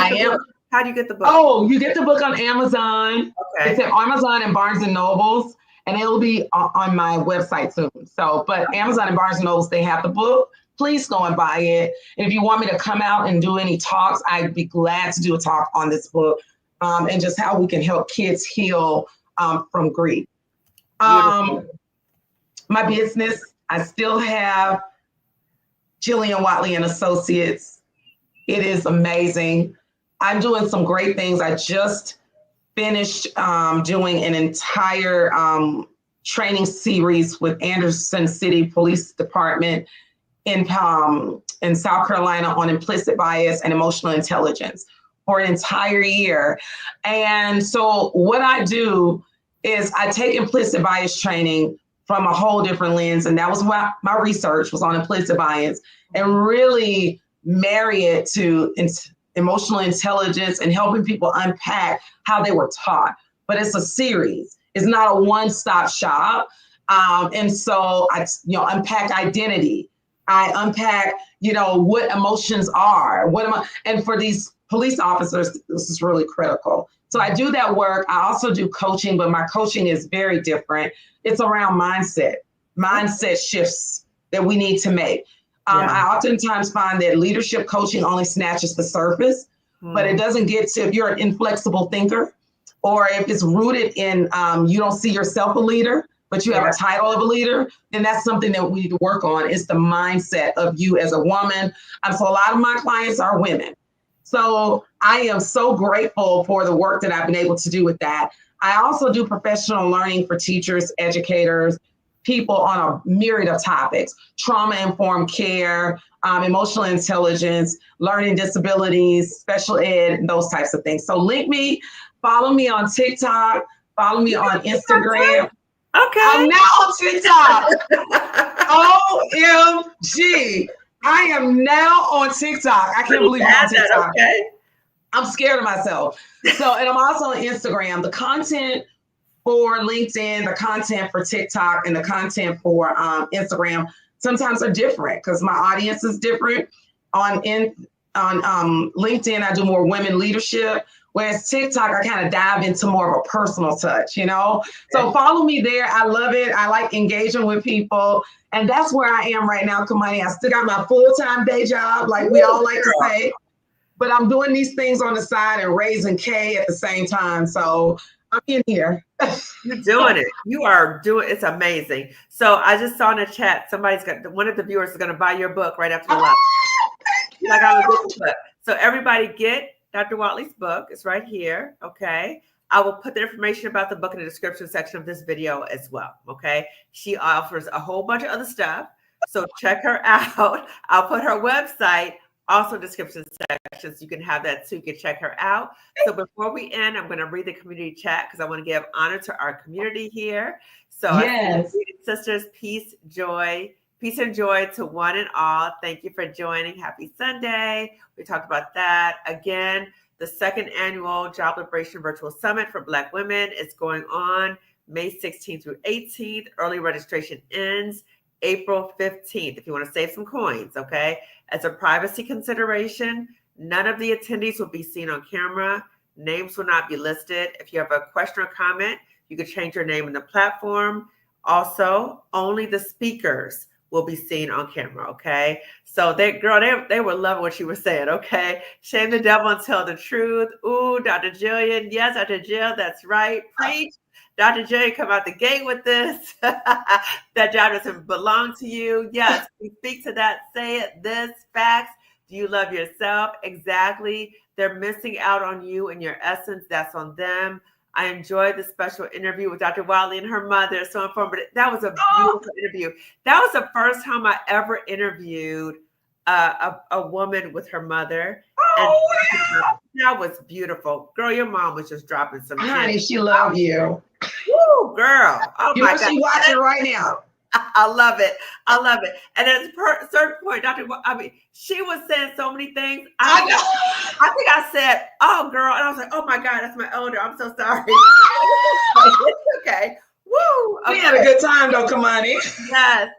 get the book?
Oh, you get the book on Amazon.
Okay.
It's at Amazon and Barnes and Nobles, and it'll be on my website soon. So, but Amazon and Barnes and Nobles, they have the book. Please go and buy it. And if you want me to come out and do any talks, I'd be glad to do a talk on this book and just how we can help kids heal from grief. My business, I still have Jillian Watley and Associates. It is amazing. I'm doing some great things. I just finished doing an entire training series with Anderson City Police Department in South Carolina on implicit bias and emotional intelligence for an entire year. And so what I do is I take implicit bias training from a whole different lens. And that was why my research was on implicit bias, and really marry it to emotional intelligence and helping people unpack how they were taught. But it's a series. It's not a one-stop shop. And so I unpack identity. I unpack, what emotions are. And for these police officers, this is really critical. So I do that work. I also do coaching, but my coaching is very different. It's around mindset shifts that we need to make. I oftentimes find that leadership coaching only snatches the surface, but it doesn't get to, if you're an inflexible thinker, or if it's rooted in you don't see yourself a leader, but you have a title of a leader, then that's something that we need to work on, is the mindset of you as a woman. So a lot of my clients are women. So I am so grateful for the work that I've been able to do with that. I also do professional learning for teachers, educators, people on a myriad of topics: trauma-informed care, emotional intelligence, learning disabilities, special ed, and those types of things. So follow me on TikTok, follow me on Instagram.
Okay.
I'm now on TikTok. OMG. I am now on TikTok. I can't believe I'm on TikTok.
Okay.
I'm scared of myself. And I'm also on Instagram. The content for LinkedIn, the content for TikTok, and the content for Instagram sometimes are different because my audience is different. LinkedIn, I do more women leadership. Whereas TikTok, I kind of dive into more of a personal touch, you know? So follow me there. I love it. I like engaging with people. And that's where I am right now, Kamani. I still got my full-time day job, like we all like to say, but I'm doing these things on the side and raising K at the same time. So I'm in here.
You're doing it. You are doing it's amazing. So I just saw in the chat, one of the viewers is going to buy your book right after the live. Like I'm a good book. So everybody get Dr. Whatley's book. It's right here. Okay. I will put the information about the book in the description section of this video as well. Okay. She offers a whole bunch of other stuff. So check her out. I'll put her website also in the description section so you can have that too. You can check her out. So before we end, I'm going to read the community chat because I want to give honor to our community here. So
yes.
Sisters, peace and joy to one and all. Thank you for joining. Happy Sunday. We talked about that. Again, the second annual Job Liberation Virtual Summit for Black women is going on May 16th through 18th. Early registration ends April 15th. If you want to save some coins, okay? As a privacy consideration, none of the attendees will be seen on camera. Names will not be listed. If you have a question or comment, you can change your name in the platform. Also, only the speakers will be seen on camera, okay? So they were loving what you were saying, okay? Shame the devil and tell the truth. Ooh, Dr. Jillian. Yes, Dr. Jill, that's right. Preach. Dr. Jillian, come out the gate with this. That job doesn't belong to you. Yes, we speak to that. Say it, this, facts. Do you love yourself? Exactly. They're missing out on you and your essence. That's on them. I enjoyed the special interview with Dr. Whatley and her mother. So informative. That was a beautiful interview. That was the first time I ever interviewed a woman with her mother. And that was beautiful. Girl, your mom was just dropping some shit.
Honey, she loved you.
Woo, girl. Oh
you
my
know
God.
She's watching right now.
I love it. I love it. And at a certain point, she was saying so many things. I think I said, oh, girl. And I was like, oh, my God, that's my elder. I'm so sorry. It's okay. Woo. Okay.
We had a good time, though, Kamani.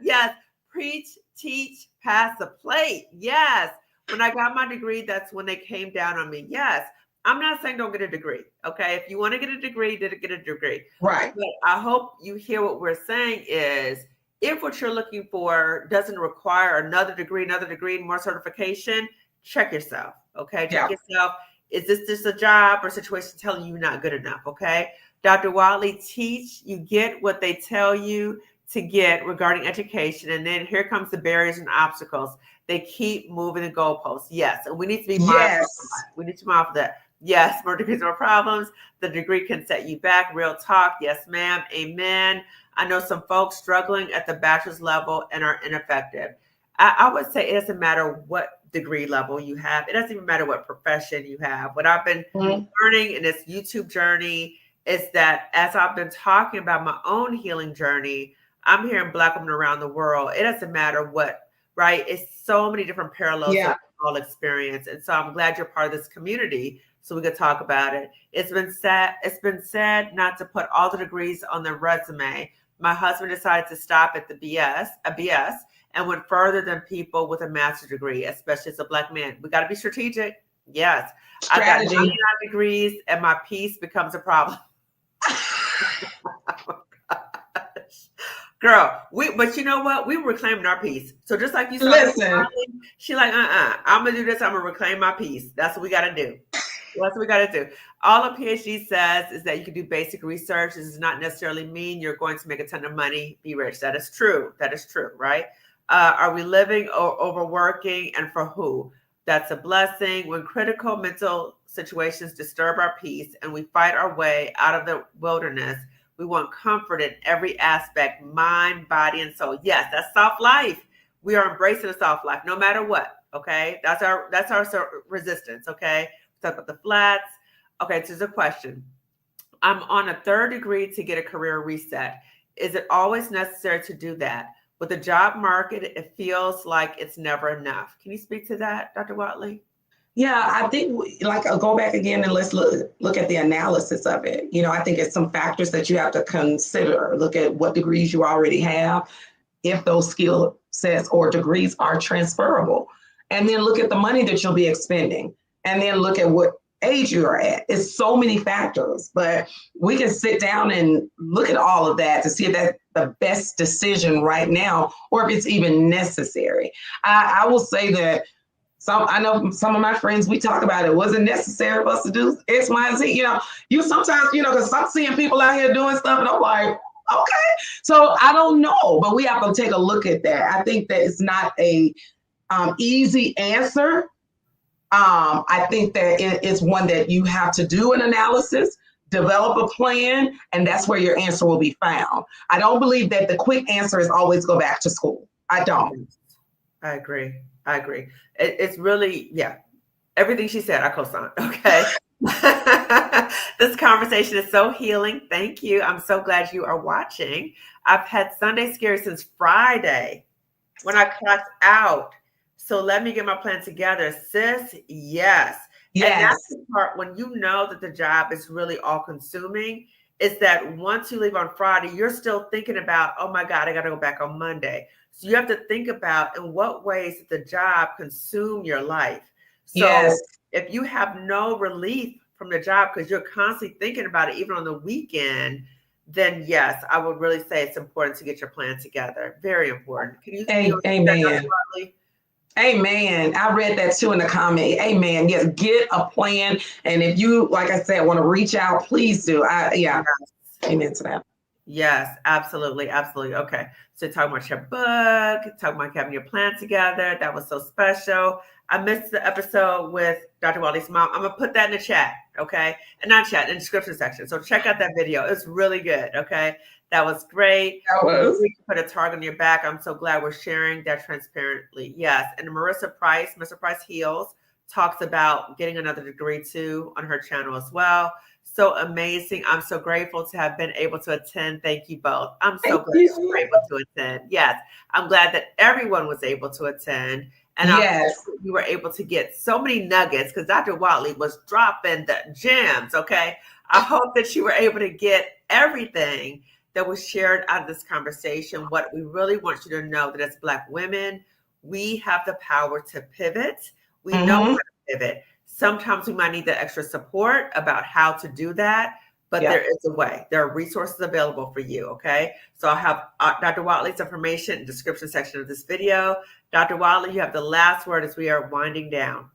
Yes. Preach, teach, pass the plate. Yes. When I got my degree, that's when they came down on me. Yes. I'm not saying don't get a degree. Okay. If you want to get a degree, get a degree.
Right.
But I hope you hear what we're saying is, if what you're looking for doesn't require another degree, more certification, check yourself, okay? Check yourself. Is this just a job or situation telling you you're not good enough, okay? Dr. Whatley, teach. You get what they tell you to get regarding education, and then here comes the barriers and obstacles. They keep moving the goalposts. Yes, and we need to be mindful of that. We need to be mindful of that. Yes, more degrees, more problems. The degree can set you back. Real talk. Yes, ma'am. Amen. I know some folks struggling at the bachelor's level and are ineffective. I would say it doesn't matter what degree level you have. It doesn't even matter what profession you have. What I've been learning in this YouTube journey is that as I've been talking about my own healing journey, I'm hearing Black women around the world. It doesn't matter what, right? It's so many different parallels that we all experience. And so I'm glad you're part of this community so we could talk about it. It's been said not to put all the degrees on the resume. My husband decided to stop at a BS, and went further than people with a master's degree, especially as a Black man. We got to be strategic. Yes.
Strategy.
I got 99 degrees and my peace becomes a problem. Oh, gosh. Girl, but you know what? We were reclaiming our peace. So just like you said,
listen,
she like, I'm going to do this. I'm going to reclaim my peace. That's what we got to do. That's what we got to do. All a PhD says is that you can do basic research. This does not necessarily mean you're going to make a ton of money, be rich. That is true. Right? Are we living or overworking, and for who? That's a blessing. When critical mental situations disturb our peace and we fight our way out of the wilderness, we want comfort in every aspect, mind, body, and soul. Yes, that's soft life. We are embracing a soft life, no matter what. Okay, that's our resistance. Okay. Talk about the flats. Okay, so there's a question. I'm on a third degree to get a career reset. Is it always necessary to do that? With the job market, it feels like it's never enough. Can you speak to that, Dr. Whatley?
Yeah, I think I'll go back again and let's look at the analysis of it. I think it's some factors that you have to consider. Look at what degrees you already have, if those skill sets or degrees are transferable. and then look at the money that you'll be expending, and then look at what age you are at. It's so many factors, but we can sit down and look at all of that to see if that's the best decision right now, or if it's even necessary. I will say that I know some of my friends, we talk about it wasn't necessary for us to do X, Y, and Z. You sometimes, because I'm seeing people out here doing stuff and I'm like, okay. So I don't know, but we have to take a look at that. I think that it's not a easy answer. I think that it's one that you have to do an analysis, develop a plan, and that's where your answer will be found. I don't believe that the quick answer is always go back to school. I don't.
I agree. It's really, yeah, everything she said, I co-sign. Okay. This conversation is so healing. Thank you. I'm so glad you are watching. I've had Sunday Scary since Friday when I clocked out. So let me get my plan together, sis. Yes. And that's the part when you know that the job is really all consuming, is that once you leave on Friday, you're still thinking about, oh my God, I got to go back on Monday. So you have to think about in what ways did the job consume your life. So if you have no relief from the job because you're constantly thinking about it, even on the weekend, then yes, I would really say it's important to get your plan together. Very important. Can you
Amen. Amen. I read that too in the comment. Amen. Yes, get a plan. And if you, like I said, want to reach out, please do. Amen to that.
Yes, absolutely. Absolutely. Okay. So talking about your book, talking about having your plan together. That was so special. I missed the episode with Dr. Wally's mom. I'm going to put that in the chat. Okay. And not chat, in the description section. So check out that video. It's really good. Okay. That was great. We put a target on your back. I'm so glad we're sharing that transparently. Yes. And Marissa Price, Mr. Price Heals, talks about getting another degree too on her channel as well. So amazing. I'm so grateful to have been able to attend. Thank you both. I'm so glad you were able to attend. Yes. I'm glad that everyone was able to attend. And you were able to get so many nuggets because Dr. Watley was dropping the gems. Okay. I hope that you were able to get everything that was shared out of this conversation. What we really want you to know that as Black women, we have the power to pivot. We know how to pivot. Sometimes we might need that extra support about how to do that, but there is a way. There are resources available for you, okay? So I'll have Dr. Watley's information in the description section of this video. Dr. Watley, you have the last word as we are winding down.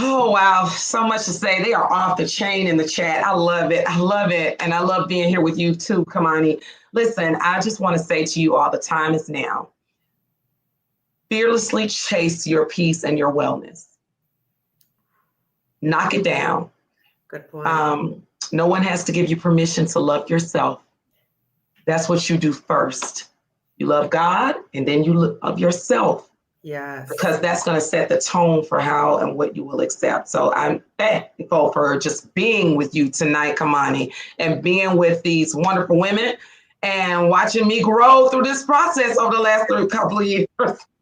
Oh, wow. So much to say. They are off the chain in the chat. I love it. I love it. And I love being here with you too, Kamani. Listen, I just want to say to you all, the time is now. Fearlessly chase your peace and your wellness. Knock it down.
Good point.
No one has to give you permission to love yourself. That's what you do first. You love God, and then you love yourself.
Yes.
Because that's going to set the tone for how and what you will accept. So I'm thankful for just being with you tonight, Kamani, and being with these wonderful women and watching me grow through this process over the last couple of years.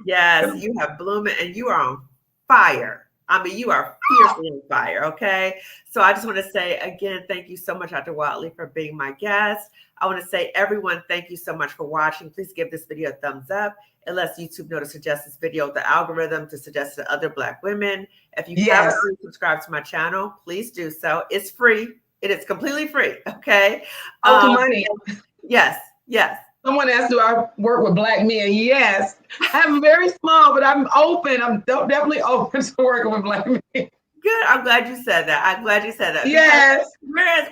Yes, you have bloomed and you are on fire. I mean, you are fiercely on fire, okay? So I just want to say, again, thank you so much, Dr. Watley, for being my guest. I want to say, everyone, thank you so much for watching. Please give this video a thumbs up. It lets YouTube know to suggest this video, the algorithm to suggest to other Black women. If you haven't already subscribed to my channel, please do so. It's free. It is completely free, okay?
Kamani.
Yes.
Someone asked, do I work with Black men? Yes. I'm very small, but I'm open. I'm definitely open to working with Black men.
Good. I'm glad you said that.
Yes.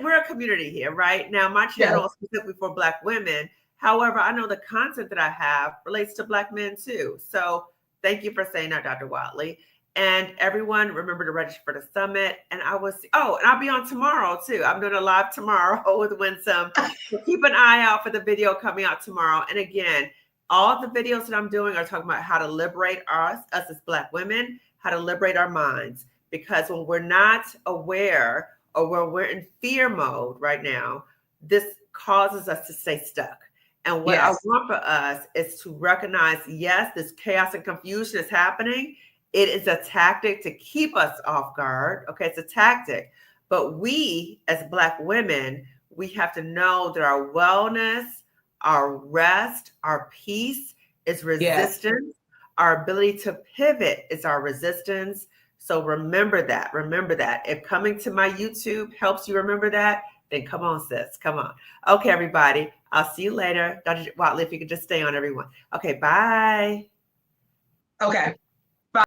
We're a community here, right? Now, my channel is specifically for Black women. However, I know the content that I have relates to Black men too. So thank you for saying that, Dr. Watley. And everyone, remember to register for the summit. And and I'll be on tomorrow too. I'm doing a live tomorrow with Winsome. So keep an eye out for the video coming out tomorrow. And again, all the videos that I'm doing are talking about how to liberate us as Black women, how to liberate our minds. Because when we're not aware or when we're in fear mode right now, this causes us to stay stuck. And what I want for us is to recognize, yes, this chaos and confusion is happening. It is a tactic to keep us off guard. Okay, it's a tactic. But we, as Black women, we have to know that our wellness, our rest, our peace is resistance. Our ability to pivot is our resistance. So remember that. Remember that. If coming to my YouTube helps you remember that, then come on, sis. Come on. Okay, everybody. I'll see you later. Dr. Watley, if you could just stay on, everyone. Okay, bye.
Okay.